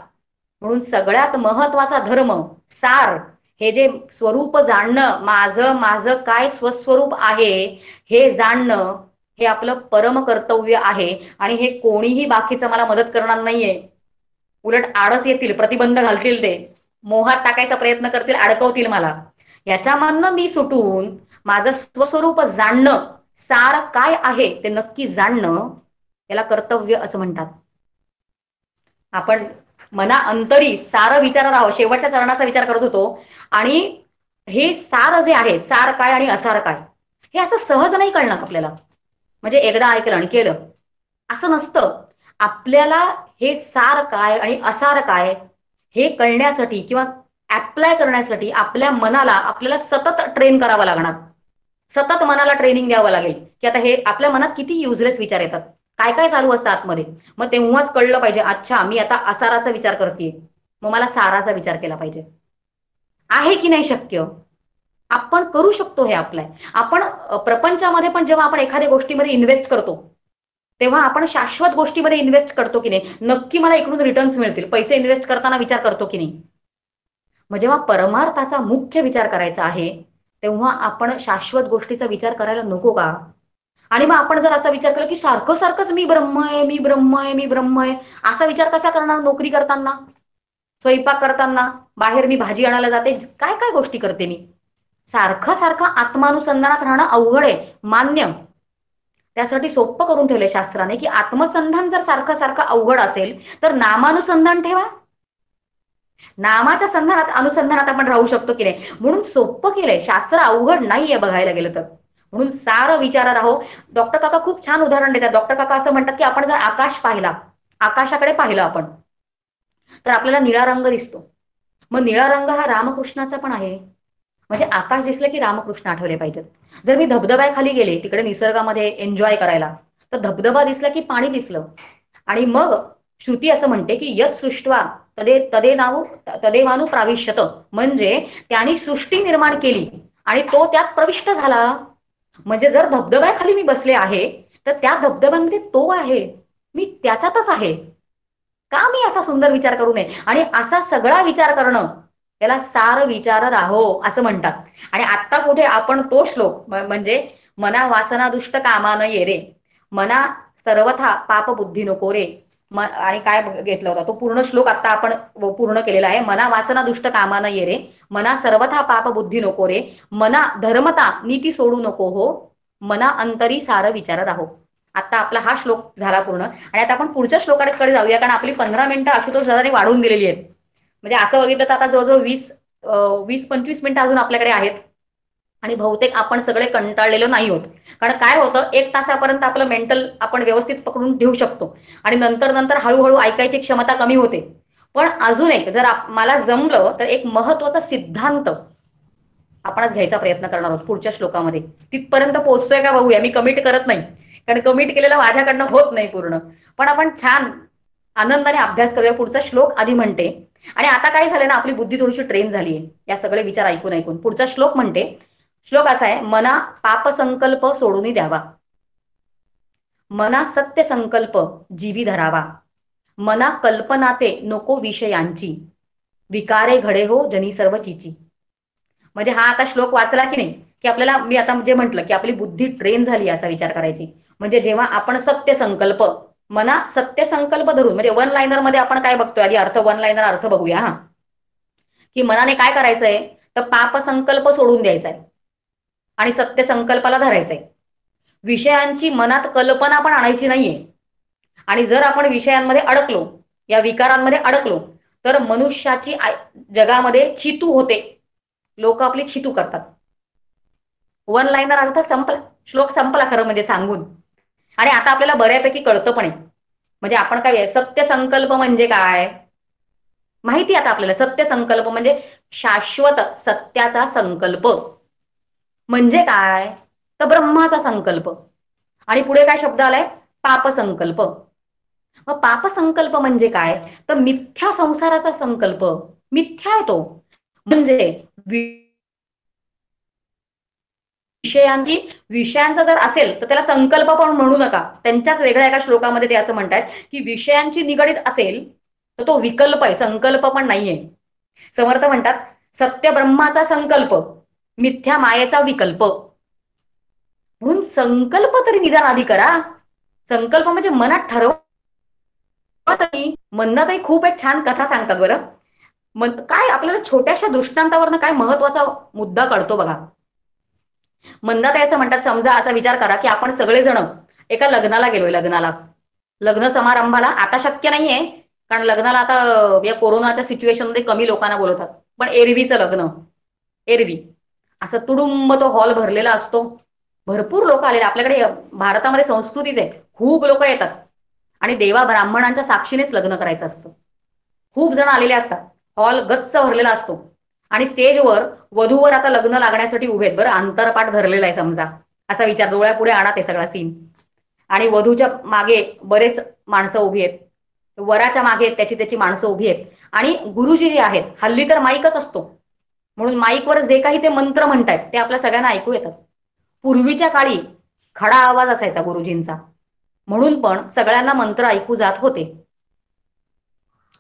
म्हणून सगळ्यात महत्वाचा धर्म, सार, हे जे स्वरूप जाणणं, माझं माझं काय स्वस्वरूप आहे हे जाणणं, हे आपलं परम कर्तव्य आहे. आणि हे कोणीही बाकीचं मला मदत करणार नाहीये. उलट आडच येतील, प्रतिबंध घालतील, ते मोहात टाकायचा प्रयत्न करतील, अडकवतील मला. याच्यामधनं मी सुटून माझं स्वस्वरूप जाणणं, सार काय आहे ते नक्की जाणणं, याला कर्तव्य असं म्हणतात. आपण मना अंतरी सार विचार राहावं, शेवटच्या चरणाचा विचार करत होतो. आणि हे सार जे आहे, सार काय आणि असार काय, हे असं सहज नाही कळणार आपल्याला. म्हणजे एकदा ऐकलं आणि केलं असं नसतं. आपल्याला हे सार काय आणि असार काय हे कळण्यासाठी किंवा ऍप्लाय करण्यासाठी आपल्या मनाला आपल्याला सतत ट्रेन करावं लागणार. सतत मनाला ट्रेनिंग द्यावं लागेल की आता हे आपल्या मनात किती युजलेस विचार येतात, काय काय चालू असतं आतमध्ये. मग तेव्हाच कळलं पाहिजे, अच्छा मी आता असाराचा विचार करते, मग मला साराचा विचार केला पाहिजे. आहे की नाही शक्य? आपण करू शकतो हे अप्लाय. आपण प्रपंचामध्ये पण जेव्हा आपण एखाद्या गोष्टीमध्ये इन्व्हेस्ट करतो तेव्हा आपण शाश्वत गोष्टीमध्ये इन्व्हेस्ट करतो की नाही, नक्की मला इकडून रिटर्न्स मिळतील, पैसे इन्व्हेस्ट करताना विचार करतो की नाही. मग जेव्हा परमार्थाचा मुख्य विचार करायचा आहे तेव्हा आपण शाश्वत गोष्टीचा विचार करायला नको का? आणि मग आपण जर असा विचार केला की सारखं सारखंच मी ब्रह्म आहे, मी ब्रह्म आहे, मी ब्रह्म आहे, असा विचार कसा करणार? नोकरी करताना, स्वयंपाक करताना, बाहेर मी भाजी आणायला जाते, काय काय गोष्टी करते मी, सारखं सारखं आत्मानुसंधानात राहणं अवघड आहे, मान्य. त्यासाठी सोपं करून ठेवलंय शास्त्राने की आत्मसंधान जर सारखं सारखं अवघड असेल तर नामानुसंधान ठेवा. नामाच्या संधानात अनुसंधानात आपण राहू शकतो की नाही, म्हणून सोपं केलंय. शास्त्र अवघड नाहीये बघायला गेलं तर. म्हणून सार विचार राहो. डॉक्टर काका खूप छान उदाहरण देतात. डॉक्टर काका असं म्हणतात की आपण जर आकाश पाहिला, आकाशाकडे पाहिलं आपण, तर आपल्याला निळा रंग दिसतो. मग निळा रंग हा रामकृष्णाचा पण आहे. म्हणजे आकाश दिसलं की रामकृष्ण आठवले पाहिजेत. जर मी धबधब्याखाली गेले तिकडे निसर्गामध्ये एन्जॉय करायला, तर धबधबा दिसला की पाणी दिसलं. आणि मग श्रुती असं म्हणते की यत सृष्ट्वा तदेवानु प्राविश्यत, म्हणजे त्यांनी सृष्टी निर्माण केली आणि तो त्यात प्रविष्ट झाला. म्हणजे जर धबधब्याखाली मी बसले आहे तर त्या धबधब्यामध्ये तो आहे, मी त्याच्यातच आहे. का मी असा सुंदर विचार करू नये? आणि असा सगळा विचार करणं त्याला सार विचार राहो असं म्हणतात. आणि आत्ता कुठे आपण तो श्लोक म्हणजे मना वासना दुष्ट कामा न ये रे, मना सर्वथा पाप बुद्धी नको रे. आणि काय घेतला होता तो पूर्ण श्लोक आता आपण पूर्ण केलेला आहे. मना वासना दुष्ट कामा न ये रे, मना सर्वथा पाप बुद्धी नको रे, मना धर्मता नीती सोडू नको हो, मना अंतरी सार विचार राहो. आता आपला हा श्लोक झाला पूर्ण. आणि आता आपण पुढच्या श्लोकाकडे जाऊया, कारण आपली 15 मिनिटं आशुतोष दादाने वाढवून दिलेली आहेत. म्हणजे असं बघितलं तर आता जवळजवळ 20-25 मिनिटं अजून आपल्याकडे आहेत. आणि बहुतेक आपण सगळे कंटाळलेलो नाही होत. कारण काय होतं, 1 तासापर्यंत आपलं मेंटल आपण व्यवस्थित पकडून ठेवू शकतो आणि नंतर नंतर हळूहळू ऐकायची क्षमता कमी होते. पण अजून एक जर मला जमलं तर एक महत्वाचा सिद्धांत आपणच घ्यायचा प्रयत्न करणार आहोत पुढच्या श्लोकामध्ये. तिथपर्यंत पोहोचतोय का बघूया. मी कमिट करत नाही, कारण कमिट केलेलं माझ्याकडनं होत नाही पूर्ण. पण आपण छान आनंदाने अभ्यास करूया. पुढचा श्लोक आधी म्हणते. आणि आता काय झालंय ना, आपली बुद्धी थोडीशी ट्रेन झाली आहे या सगळे विचार ऐकून ऐकून. पुढचा श्लोक म्हणते. श्लोक असा आहे, मना पाप संकल्प सोडून द्यावा, मना सत्य संकल्प जीवी धरावा, मना कल्पनाते नको विषयांची, विकारे घडे हो जनी सर्व चिची. म्हणजे हा आता श्लोक वाचला की नाही की आपल्याला, मी आता जे म्हटलं की आपली बुद्धी ट्रेन झाली असा विचार करायची. म्हणजे जेव्हा आपण सत्य संकल्प, मना सत्य संकल्प धरून, म्हणजे वन लाईनर मध्ये आपण काय बघतोय आधी अर्थ, वन लाईनर अर्थ बघूया हा. की मनाने काय करायचंय, तर पाप संकल्प सोडून द्यायचाय आणि सत्य संकल्पाला धरायचंय. विषयांची मनात कल्पना पण आणायची नाहीये. आणि जर आपण विषयांमध्ये अडकलो, या विकारांमध्ये अडकलो, तर मनुष्याची जगामध्ये चितू होते. लोक आपली चितू करतात. वन लाईनर अर्थ संपला, श्लोक संपला खरं म्हणजे सांगून. आणि आता आपल्याला बऱ्यापैकी कळतं पण आहे. म्हणजे आपण काय, सत्य संकल्प म्हणजे काय माहिती आता आपल्याला. सत्य संकल्प म्हणजे शाश्वत सत्याचा संकल्प. म्हणजे काय, तर ब्रह्माचा संकल्प. आणि पुढे काय शब्द आलाय, पाप संकल्प. मग पाप संकल्प म्हणजे काय, तर मिथ्या संसाराचा संकल्प. मिथ्या आहे तो. म्हणजे विषयांचा जर असेल तर त्याला संकल्प पण म्हणू नका. त्यांच्याच वेगळ्या एका श्लोकामध्ये ते असं म्हणतात की विषयांची निगडीत असेल तर तो विकल्प आहे, संकल्प पण नाहीये. समर्थ म्हणतात, सत्य ब्रह्माचा संकल्प, मिथ्या मायेचा विकल्प. म्हणून संकल्प तरी निदान आधी करा. संकल्प म्हणजे मनात ठरवा तरी. मंदाताई खूप एक छान कथा सांगतात बरं. काय आपल्याला छोट्याशा दृष्टांतावरनं काय महत्वाचा मुद्दा कळतो बघा. मंदाताई असं म्हणतात, समजा असा विचार करा की आपण सगळेजण एका लग्नाला गेलोय, लग्न समारंभाला. आता शक्य नाहीये कारण लग्नाला आता या कोरोनाच्या सिच्युएशन मध्ये कमी लोकांना बोलवतात, पण एरवीचं लग्न, एरवी असं तुडुंब तो हॉल भरलेला असतो. भरपूर लोक आलेले आपल्याकडे भारतामध्ये संस्कृतीच आहे, खूप लोक येतात आणि देवा ब्राह्मणांच्या साक्षीनेच लग्न करायचं असतं. खूप जण आलेले असतात, हॉल गच्च भरलेला असतो आणि स्टेजवर वधूवर आता लग्न लागण्यासाठी उभे आहेत. बरं, अंतरपाठ धरलेला आहे समजा, असा विचार, डोळ्यापुढे आणा ते सगळा सीन. आणि वधूच्या मागे बरेच माणसं उभी आहेत, वराच्या मागे त्याची त्याची माणसं उभी आहेत आणि गुरुजी जे आहेत, हल्ली तर माईकच असतो म्हणून माईकवर जे काही ते मंत्र म्हणतायत ते आपल्या सगळ्यांना ऐकू येतात. पूर्वीच्या काळी खडा आवाज असायचा गुरुजींचा, म्हणून पण सगळ्यांना मंत्र ऐकू जात होते.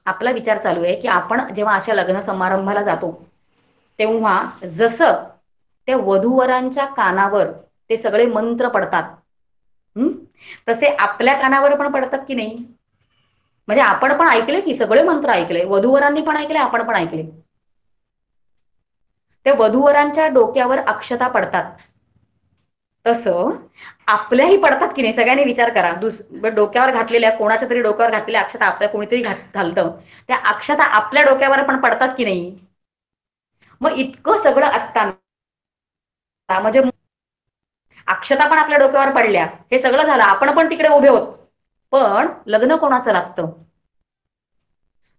आपला विचार चालू आहे की आपण जेव्हा अशा लग्न समारंभाला जातो तेव्हा जसं त्या वधूवरांच्या कानावर ते सगळे मंत्र पडतात, तसे आपल्या कानावर पण पडतात की नाही? म्हणजे आपण पण ऐकले की सगळे मंत्र ऐकले, वधूवरांनी पण ऐकले, आपण पण ऐकले. त्या वधूवरांच्या डोक्यावर अक्षता पडतात, तसं आपल्याही पडतात की नाही? सगळ्यांनी विचार करा. डोक्यावर घातलेल्या, कोणाच्या तरी डोक्यावर घातलेल्या अक्षता आपल्या कोणीतरी घालतं, त्या अक्षता आपल्या डोक्यावर पण पडतात की नाही? मग इतकं सगळं असताना म्हणजे अक्षता पण आपल्या डोक्यावर पडल्या, हे सगळं झालं, आपण पण तिकडे उभे होत, पण लग्न कोणाचं लागतं?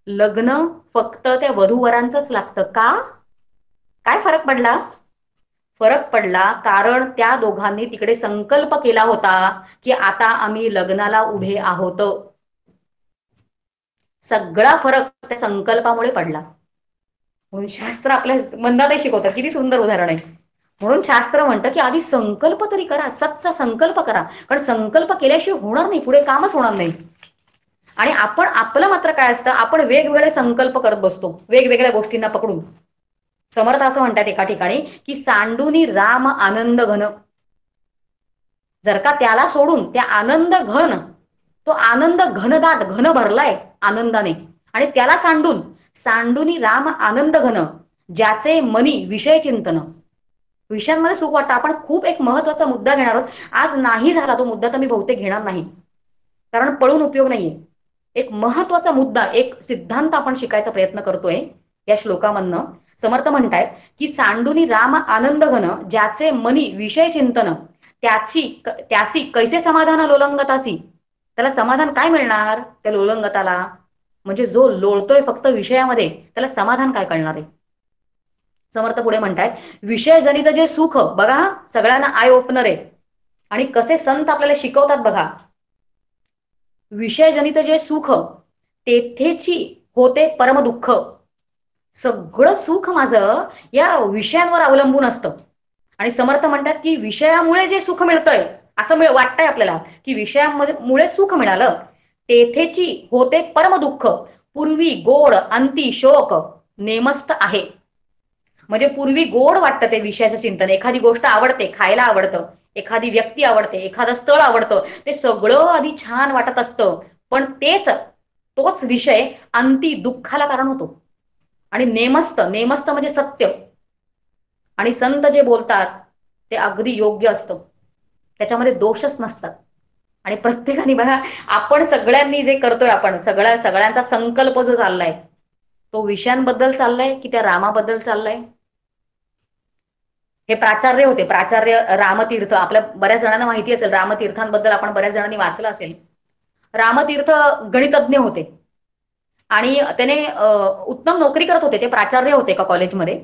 लग्न फक्त त्या वधूवरांचंच लागतं का? काय फरक पडला? फरक पडला कारण त्या दोघांनी तिकडे संकल्प केला होता की आता आम्ही लग्नाला उभे आहोत. सगळा फरक त्या संकल्पामुळे पडला. म्हणून शास्त्र आपल्या मंदातही शिकवतं, किती सुंदर उदाहरण आहे. म्हणून शास्त्र म्हणतं की आधी संकल्प तरी करा, सच्चा संकल्प करा, कारण संकल्प केल्याशिवाय होणार नाही, पुढे कामच होणार नाही. आणि आपण आपलं मात्र काय असतं, आपण वेगवेगळे संकल्प करत बसतो वेगवेगळ्या गोष्टींना पकडून. समर्थ असं म्हणतात एका ठिकाणी की सांडूनी राम आनंद घन, जर का त्याला सोडून त्या आनंद घन, तो आनंद घनदाट घन भरलाय आनंदाने, आणि त्याला सांडूनी राम आनंद घन, ज्याचे मनी विषय चिंतन. विषयांमध्ये सुख वाटतं. आपण खूप एक महत्वाचा मुद्दा घेणार आहोत आज, नाही झाला तो मुद्दा तर मी बहुतेक घेणार नाही, कारण पळून उपयोग नाहीये. एक महत्वाचा मुद्दा, एक सिद्धांत आपण शिकायचा प्रयत्न करतोय या श्लोकामधनं. समर्थ म्हणतायत की सांडूनी राम आनंद घन, ज्याचे मनी विषय चिंतन, त्यासी कैसे समाधान लोलंगतासी. त्याला समाधान काय मिळणार त्या लोलंगताला? म्हणजे जो लोळतोय फक्त विषयामध्ये, त्याला समाधान काय कळणार आहे? समर्थ पुढे म्हणतायत, विषयजनित जे सुख बघा, सगळ्यांना आय ओपनर आहे आणि कसे संत आपल्याला शिकवतात बघा. विषयजनित जे सुख तेथेची होते परम दुःख. सगळं सुख माझं या विषयांवर अवलंबून असतं. आणि समर्थ म्हणतात की विषयामुळे जे सुख मिळतंय, असं वाटतंय आपल्याला की विषयामुळे सुख मिळालं, तेथेची होते परम दुःख. पूर्वी गोड अंती शोक नेमस्त आहे. म्हणजे पूर्वी गोड वाटतं ते विषयाचं चिंतन, एखादी गोष्ट आवडते, खायला आवडतं, एखादी व्यक्ती आवडते, एखादं स्थळ आवडतं, ते सगळं आधी छान वाटत असतं, पण तोच विषय अंती दुःखाला कारण होतो. आणि नेमस्त, नेमस्त म्हणजे सत्य, आणि संत जे बोलतात ते अगदी योग्य असतं, त्याच्यामध्ये दोषच नसतात. आणि प्रत्येकाने बघा, आपण सगळ्यांनी जे करतोय, आपण सगळ्यांचा संकल्प जो चाललाय, तो विषयांबद्दल चाललाय की त्या रामाबद्दल चाललाय? हे प्राचार्य होते, प्राचार्य रामतीर्थ. आपल्या बऱ्याच जणांना माहिती असेल, रामतीर्थांबद्दल आपण बऱ्याच जणांनी वाचलं असेल. रामतीर्थ गणितज्ञ होते आणि त्याने उत्तम नोकरी करत होते. ते प्राचार्य होते एका कॉलेजमध्ये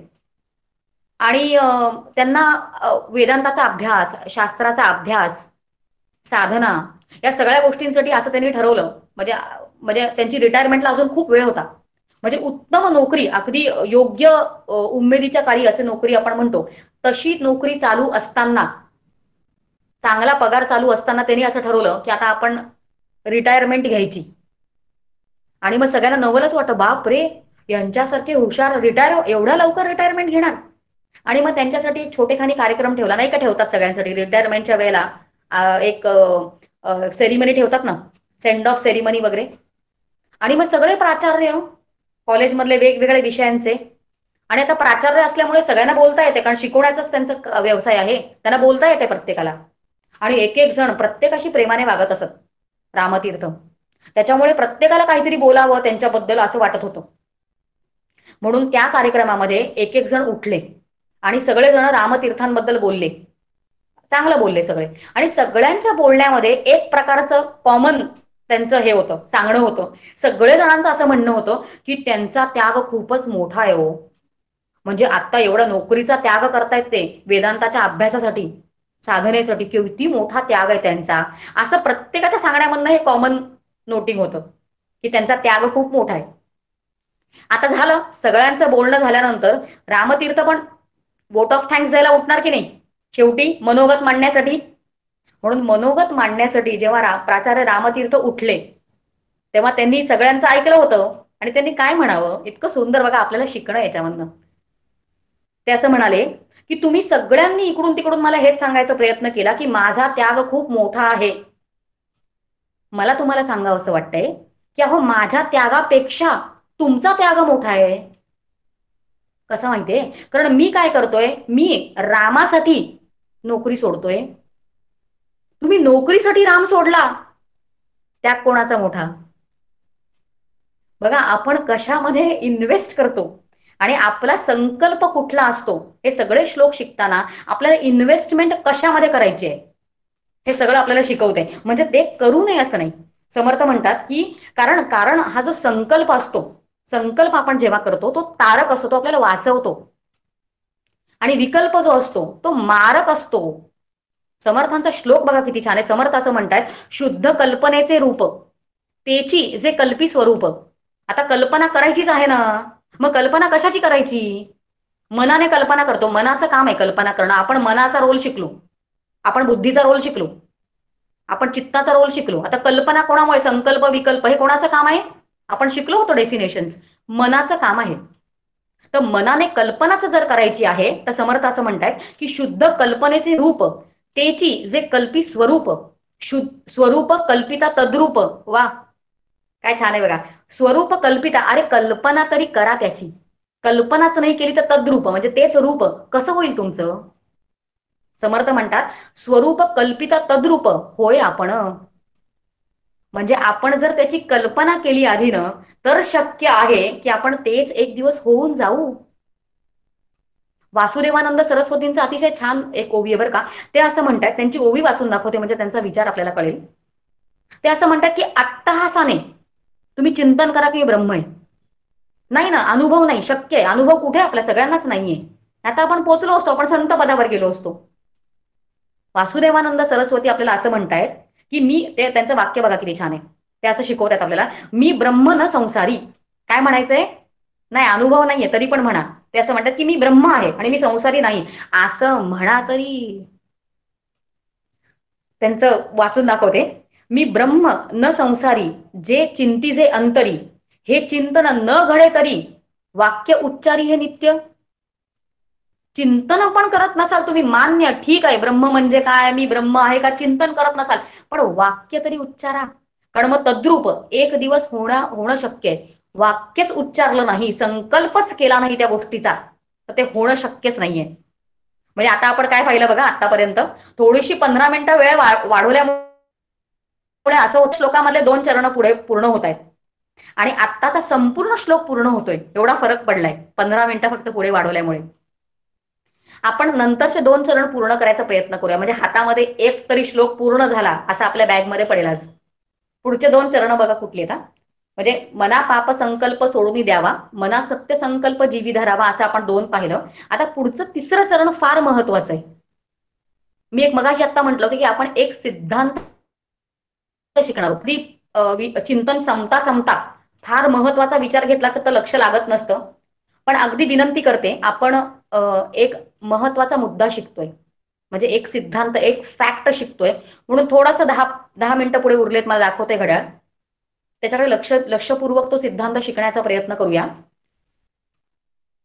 आणि त्यांना वेदांताचा अभ्यास, शास्त्राचा अभ्यास, साधना, या सगळ्या गोष्टींसाठी असं त्यांनी ठरवलं. म्हणजे त्यांची रिटायरमेंटला अजून खूप वेळ होता. म्हणजे उत्तम नोकरी, अगदी योग्य उमेदीच्या काळी असे नोकरी आपण म्हणतो, तशी नोकरी चालू असताना, चांगला पगार चालू असताना त्यांनी असं ठरवलं की आता आपण रिटायरमेंट घ्यायची. आणि मग सगळ्यांना नवलच वाटतं, बाप रे, यांच्यासारखे हुशार एवढ्या लवकर रिटायरमेंट घेणार. आणि मग त्यांच्यासाठी एक छोटेखानी कार्यक्रम ठेवला, नाही का ठेवतात सगळ्यांसाठी रिटायरमेंटच्या वेळेला, एक सेरिमनी ठेवतात ना, सेंड ऑफ सेरिमनी वगैरे. आणि मग सगळे प्राचार्य कॉलेजमधले वेगवेगळ्या विषयांचे, आणि आता प्राचार्य असल्यामुळे सगळ्यांना बोलता येते, कारण शिकवण्याचाच त्यांचा व्यवसाय आहे, त्यांना बोलता येते प्रत्येकाला. आणि एक एक जण प्रत्येकाशी प्रेमाने वागत असत रामतीर्थ, त्याच्यामुळे प्रत्येकाला काहीतरी बोलावं त्यांच्याबद्दल असं वाटत होतं. म्हणून त्या कार्यक्रमामध्ये एक एक जण उठले आणि सगळेजण रामतीर्थांबद्दल बोलले, चांगलं बोलले सगळे. आणि सगळ्यांच्या बोलण्यामध्ये एक प्रकारचं कॉमन त्यांचं हे होतं, सांगणं होतं. सगळे जणांचं असं म्हणणं होतं की त्यांचा त्याग खूपच मोठा आहे हो. म्हणजे आता एवढा नोकरीचा त्याग करतायत ते वेदांताच्या अभ्यासासाठी, साधनेसाठी, किती मोठा त्याग आहे त्यांचा. असं प्रत्येकाच्या सांगण्यामधनं हे कॉमन नोटिंग होतं की त्यांचा त्याग खूप मोठा आहे. आता झालं सगळ्यांचं बोलणं झाल्यानंतर रामतीर्थ पण वोट ऑफ थँक्स द्यायला उठणार की नाही शेवटी मनोगत मांडण्यासाठी. म्हणून मनोगत मांडण्यासाठी जेव्हा प्राचार्य रामतीर्थ उठले तेव्हा त्यांनी सगळ्यांचं ऐकलं होतं आणि त्यांनी काय म्हणावं, इतकं सुंदर बघा आपल्याला शिकणं याच्यामधनं. ते असं म्हणाले की तुम्ही सगळ्यांनी इकडून तिकडून मला हेच सांगायचा प्रयत्न केला की माझा त्याग खूप मोठा आहे. मला तुम्हाला सांगावं असं वाटतंय की अहो माझ्या त्यागापेक्षा तुमचा त्याग मोठा आहे. कसं माहितीये, कारण मी काय करतोय, मी रामासाठी नोकरी सोडतोय. तुम्ही नोकरीसाठी राम सोडला, त्याग कोणाचा मोठा. बघा आपण कशामध्ये इन्व्हेस्ट करतो आणि आपला संकल्प कुठला असतो, हे सगळे श्लोक शिकताना आपल्याला इन्व्हेस्टमेंट कशामध्ये करायची आहे हे सगळं आपल्याला शिकवते. म्हणजे ते करू नये असं नाही. समर्थ म्हणतात की कारण कारण हा जो संकल्प असतो, संकल्प आपण जेव्हा करतो तो तारक असतो, तो आपल्याला वाचवतो. आणि विकल्प जो असतो तो मारक असतो. समर्थांचा श्लोक बघा किती छान आहे. समर्थ असं म्हणतात, शुद्ध कल्पनेचे रूप तेची जे कल्पी स्वरूप. आता कल्पना करायचीच आहे ना, मग कल्पना कशाची करायची. मनाने कल्पना करतो, मनाचं काम आहे कल्पना करणं. आपण मनाचा रोल शिकलो, आपण बुद्धीचा रोल शिकलो, आपण चित्ताचा रोल शिकलो. आता कल्पना कोणामुळे, संकल्प विकल्प हे कोणाचं काम आहे, आपण शिकलो होतो डेफिनेशन्स, मनाचं काम आहे. तर मनाने कल्पनाच जर करायची आहे तर समर्थ असं म्हणतात की शुद्ध कल्पनेचे रूप तेची जे कल्पी स्वरूप. स्वरूप कल्पिता तद्रूप. वा काय छान आहे बघा. स्वरूप कल्पिता, अरे कल्पना तरी करा त्याची, कल्पनाच नाही केली तर तद्रूप म्हणजे तेच रूप कसं होईल तुमचं. समर्थ म्हणतात स्वरूप कल्पिता तद्रूप होय आपण. म्हणजे आपण जर त्याची कल्पना केली आधी न तर शक्य आहे की आपण तेच एक दिवस होऊन जाऊ. वासुदेवानंद सरस्वतींचा अतिशय छान एक ओवी आहे बरं का. ते असं म्हणतात, त्यांची ओवी वाचून दाखवते म्हणजे त्यांचा विचार आपल्याला कळेल. ते असं म्हणतात की अट्टहासाने तुम्ही चिंतन करा की ब्रह्म आहे. नाही ना, अनुभव नाही शक्य आहे. अनुभव कुठे आपल्या सगळ्यांनाच नाहीये. आता आपण पोहोचलो असतो, आपण संत पदावर गेलो असतो. वासुदेवानंद सरस्वती आपल्याला असं म्हणतायत की मी, ते त्यांचं वाक्य बघा किती छान आहे. ते असं शिकवतात आपल्याला, मी ब्रह्म न संसारी. काय म्हणायचंय, नाही अनुभव नाहीये तरी पण म्हणा. ते असं म्हणतात की मी ब्रह्म आहे आणि मी संसारी नाही असं म्हणा तरी. त्यांचं वाचून दाखवते, मी ब्रह्म न संसारी जे चिंती जे अंतरी, हे चिंतन न घडे तरी वाक्य उच्चारी हे नित्य. चिंतन पण करत नसाल तुम्ही, मान्य ठीक आहे, ब्रह्म म्हणजे काय, मी ब्रह्म आहे का, चिंतन करत नसाल पण वाक्य तरी उच्चारा. कारण मग तद्रूप एक दिवस होणं शक्य आहे. वाक्यच उच्चारलं नाही, संकल्पच केला नाही त्या गोष्टीचा तर ते होणं शक्यच नाहीये. म्हणजे आता आपण काय पाहिलं बघा आतापर्यंत, थोडीशी 15 मिनिटं वेळ वाढवल्यामुळे असं होत श्लोकामधले 2 चरण पुढे पूर्ण होत आहेत आणि आत्ताचा संपूर्ण श्लोक पूर्ण होतोय. एवढा फरक पडलाय 15 मिनिटं फक्त पुढे वाढवल्यामुळे. आपण नंतरचे 2 चरण पूर्ण करायचा प्रयत्न करूया, म्हणजे हातामध्ये एक तरी श्लोक पूर्ण झाला असं आपल्या बॅगमध्ये पडेल आज. पुढचे 2 चरण बघा कुठले आहेत. म्हणजे मना पाप संकल्प सोडून द्यावा, मना सत्य संकल्प जीवी धरावा, असं आपण 2 पाहिलं. आता पुढचं 3रं चरण फार महत्वाचं आहे. मी एक मगाशी आता म्हटलं होतं की आपण एक सिद्धांत शिकणार आहोत. चिंतन संपता संपता फार महत्वाचा विचार घेतला तर लक्ष लागत नसतं. पण अगदी विनंती करते, आपण एक महत्वाचा मुद्दा शिकतोय, म्हणजे एक सिद्धांत, एक फॅक्ट शिकतोय. म्हणून थोडंसं 10 मिनिटं पुढे उरलेत, मला दाखवते घड्याळ, त्याच्याकडे लक्षपूर्वक तो सिद्धांत शिकण्याचा प्रयत्न करूया.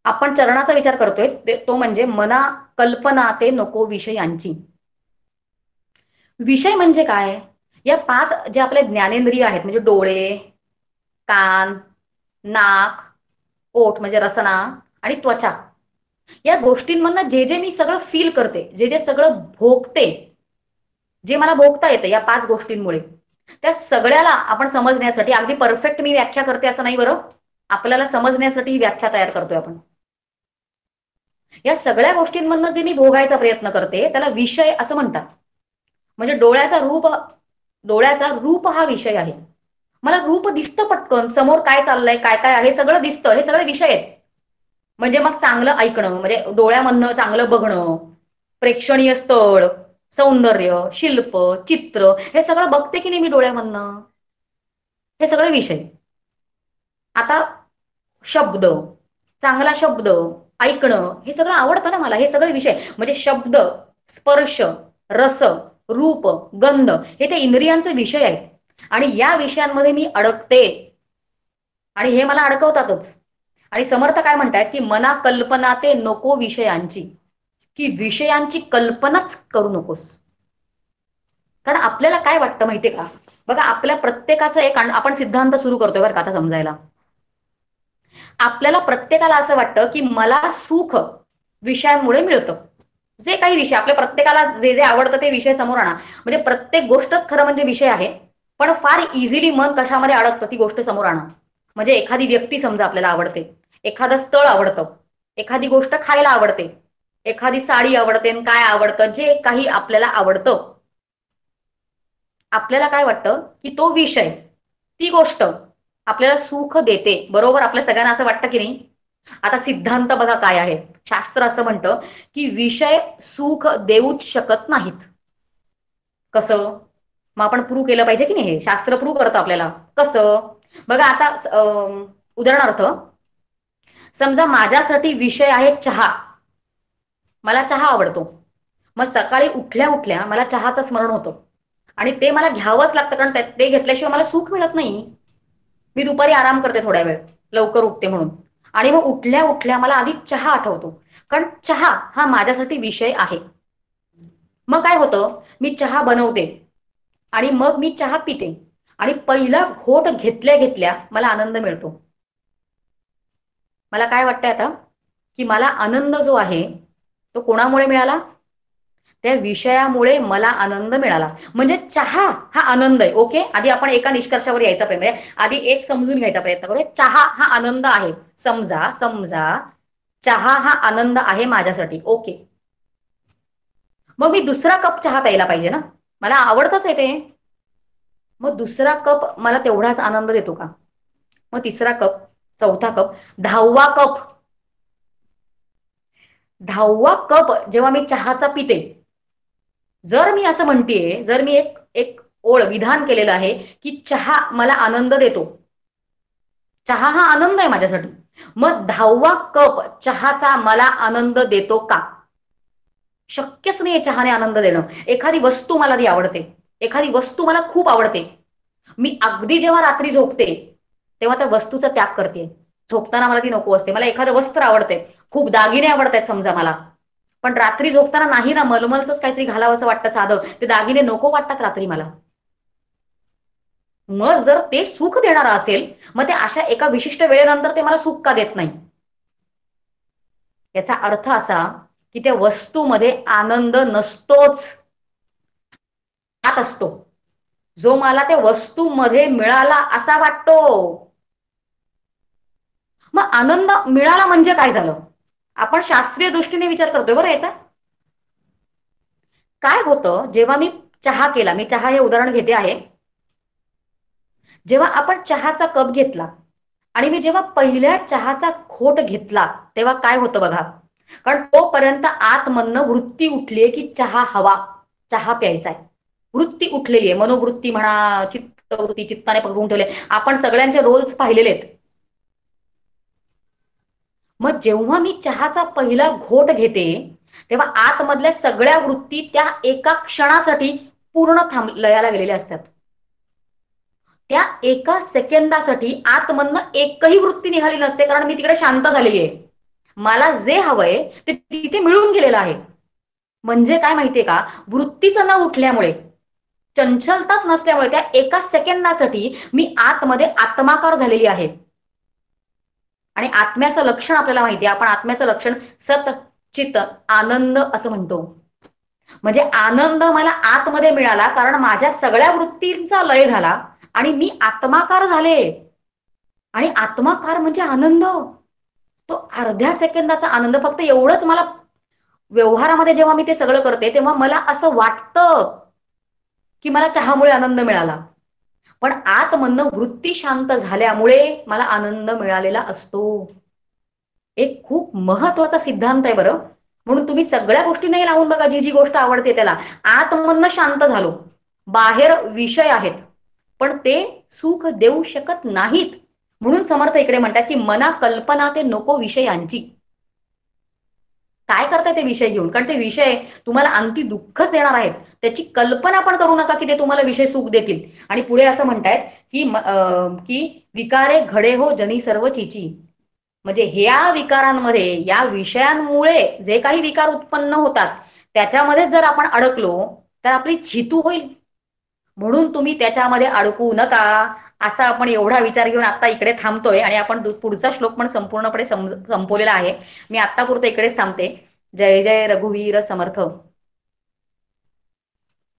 आपण चरणाचा विचार करतोय तो म्हणजे मना कल्पना ते नको विषयांची. विषय म्हणजे काय, या 5 जे आपले ज्ञानेंद्रिय आहेत, म्हणजे डोळे, कान, नाक, ओठ म्हणजे रसना आणि त्वचा, या गोष्टींमधनं जे जे मी सगळं फील करते, जे जे सगळं भोगते, जे मला भोगता येतं या 5 गोष्टींमुळे, त्या सगळ्याला आपण समजण्यासाठी, अगदी परफेक्ट मी व्याख्या करते असं नाही बरं, आपल्याला समजण्यासाठी ही व्याख्या तयार करतोय आपण. या सगळ्या गोष्टींमधनं जे मी भोगायचा प्रयत्न करते त्याला विषय असं म्हणतात. म्हणजे डोळ्याचा रूप हा विषय आहे. मला रूप दिसतं पटकन, समोर काय चाललंय, काय काय आहे सगळं दिसतं, हे सगळे विषय आहेत. म्हणजे मग चांगलं ऐकणं, म्हणजे डोळ्यामधनं चांगलं बघणं, प्रेक्षणीय स्थळ, सौंदर्य, शिल्प, चित्र, हे सगळं बघते की नाही मी डोळ्यामधनं, हे सगळे विषय. आता शब्द, चांगला शब्द ऐकणं, हे सगळं आवडतं ना मला, हे सगळे विषय. म्हणजे शब्द, स्पर्श, रस, रूप, गंध, हे ते इंद्रियांचे विषय आहेत. आणि या विषयांमध्ये मी अडकते आणि हे मला अडकवतातच. आणि समर्थ काय म्हणतात की मना कल्पना ते नको विषयांची, की विषयांची कल्पनाच करू नकोस. कारण आपल्याला काय वाटतं माहितीये का, बघा आपल्या प्रत्येकाचं एक आपण सिद्धांत सुरू करतोय बरं का आता समजायला. आपल्याला प्रत्येकाला असं वाटतं की मला सुख विषयांमुळे मिळतं. जे काही विषय आपल्या प्रत्येकाला जे जे आवडतं ते विषय समोर आणा. म्हणजे प्रत्येक गोष्टच खरं म्हणजे विषय आहे, पण फार इझिली मन कशामध्ये अडकतं ती गोष्ट समोर आणा. म्हणजे एखादी व्यक्ती समजा आपल्याला आवडते, एखादं स्थळ आवडतं, एखादी गोष्ट खायला आवडते, एखादी साडी आवडते, काय आवडतं, जे काही आपल्याला आवडतं, आपल्याला काय वाटतं की तो विषय, ती गोष्ट आपल्याला सुख देते. बरोबर, आपल्या सगळ्यांना असं वाटतं की नाही. आता सिद्धांत बघा काय आहे. शास्त्र असं म्हणतं की विषय सुख देऊच शकत नाहीत. कसं? मग आपण प्रूव्ह केलं पाहिजे की नाही, हे शास्त्र प्रूव्ह करतं आपल्याला. कसं? बघा आता उदाहरणार्थ समजा माझ्यासाठी विषय आहे चहा. मला चहा आवडतो. मग सकाळी उठल्या उठल्या मला चहाचं स्मरण होतं आणि ते मला घ्यावंच लागतं, कारण ते घेतल्याशिवाय मला सुख मिळत नाही. मी दुपारी आराम करते थोड्या वेळ, लवकर उठते म्हणून, आणि मग उठल्या उठल्या मला आधी चहा आठवतो, कारण चहा हा माझ्यासाठी विषय आहे. मग काय होतं, मी चहा बनवते आणि मग मी चहा पिते आणि पहिला घोट घेतल्या घेतल्या मला आनंद मिळतो. मला काय वाटतंय आता की मला आनंद जो आहे तो कोणामुळे मिळाला, त्या विषयामुळे मला आनंद मिळाला. म्हणजे चहा हा आनंद आहे. ओके, आधी आपण एका निष्कर्षावर यायचा प्रयत्न, म्हणजे आधी एक समजून घ्यायचा प्रयत्न करूया. चहा हा आनंद आहे. समजा समजा चहा हा आनंद आहे माझ्यासाठी. ओके, मग मी दुसरा कप चहा प्यायला पाहिजे ना, मला आवडतच आहे ते. मग दुसरा कप मला तेवढाच आनंद देतो का? मग तिसरा कप, चौथा कप, 10वा कप, 10वा कप जेव्हा मी चहाचा पिते, जर मी असं म्हणतेय, जर मी एक एक ओळ विधान केलेलं आहे की चहा मला आनंद देतो, चहा हा आनंद आहे माझ्यासाठी, मग 10वा कप चहाचा मला आनंद देतो का? शक्यच नाहीये चहाने आनंद देणं. एखादी वस्तू मला ती आवडते, एखादी वस्तू मला खूप आवडते, मी अगदी जेव्हा रात्री झोपते तेव्हा त्या वस्तूचा त्याग करते. झोपताना मला ती नको असते. मला एखादं वस्त्र आवडते, खूप दागिने आवडतात समजा मला, पण रात्री झोपताना नाही ना, मलमलच काहीतरी घालावं असं वाटतं साधं, ते दागिने नको वाटतात रात्री मला. मग जर ते सुख देणारं असेल, मग ते अशा एका विशिष्ट वेळेनंतर ते मला सुख का देत नाही? याचा अर्थ असा की त्या वस्तूमध्ये आनंद नसतोच, आत असतो, जो मला त्या वस्तूमध्ये मिळाला असा वाटतो. मग आनंद मिळाला म्हणजे काय झालं? आपण शास्त्रीय दृष्टीने विचार करतोय बरं याचा. काय होतं जेव्हा मी चहा केला, मी चहा हे उदाहरण घेते आहे, जेव्हा आपण चहाचा कप घेतला आणि मी जेव्हा पहिल्या चहाचा घोट घेतला तेव्हा काय होतं बघा. कारण तोपर्यंत आतमधनं वृत्ती उठलीये की चहा हवा, चहा प्यायचा आहे. वृत्ती उठलेली आहे, मनोवृत्ती म्हणा, चित्तवृत्ती, चित्ताने पकडून ठेवले. आपण सगळ्यांचे रोल्स पाहिलेले आहेत. मग जेव्हा मी चहाचा पहिला घोट घेते तेव्हा आतमधल्या सगळ्या वृत्ती त्या एका क्षणासाठी पूर्ण लयाला गेलेल्या असतात. त्या एका सेकंदासाठी आतमधनं एकही वृत्ती निघाली नसते, कारण मी तिकडे शांत झालेली आहे. मला जे हवंय ते तिथे मिळून गेलेलं आहे. म्हणजे काय माहितीये का, वृत्तीचं न उठल्यामुळे, चंचलताच नसल्यामुळे त्या एका सेकंदासाठी मी आतमध्ये आत्माकार झालेली आहे. आणि आत्म्याचं लक्षण आपल्याला माहिती आहे, आपण आत्म्याचं लक्षण सत चित आनंद असं म्हणतो. म्हणजे आनंद मला आतमध्ये मिळाला कारण माझ्या सगळ्या वृत्तींचा लय झाला आणि मी आत्माकार झाले. आणि आत्माकार म्हणजे आनंद, तो अर्ध्या सेकंदाचा आनंद, फक्त एवढंच मला व्यवहारामध्ये जेव्हा मी ते सगळं करते तेव्हा मला असं वाटतं की मला चहामुळे आनंद मिळाला, पण आतमधनं वृत्ती शांत झाल्यामुळे मला आनंद मिळालेला असतो. एक खूप महत्वाचा सिद्धांत आहे बरं. म्हणून तुम्ही सगळ्या गोष्टी नाही लावून बघा, जी जी गोष्ट आवडते त्याला. आतमधनं शांत झालो, बाहेर विषय आहेत पण ते सुख देऊ शकत नाहीत. म्हणून समर्थ इकडे म्हणतात की मना कल्पना ते नको विषयांची. काय करताय ते विषय घेऊन? कारण ते विषय तुम्हाला अंती दुःखच देणार आहेत. त्याची कल्पना पण करू नका की ते तुम्हाला विषय सुख देतील. आणि पुढे असं म्हणतायत की विकारे घडे हो जनी सर्व चीची. म्हणजे ह्या विकारांमध्ये, या विषयांमुळे जे काही विकार उत्पन्न होतात त्याच्यामध्ये जर आपण अडकलो तर आपली छितू होईल. म्हणून तुम्ही त्याच्यामध्ये अडकू नका. असा आपण एवढा विचार घेऊन आता इकडे थांबतोय आणि आपण पुढचा श्लोक पण संपूर्णपणे संपवलेला आहे. मी आत्तापुरतं इकडेच थांबते. जय जय रघुवीर समर्थ.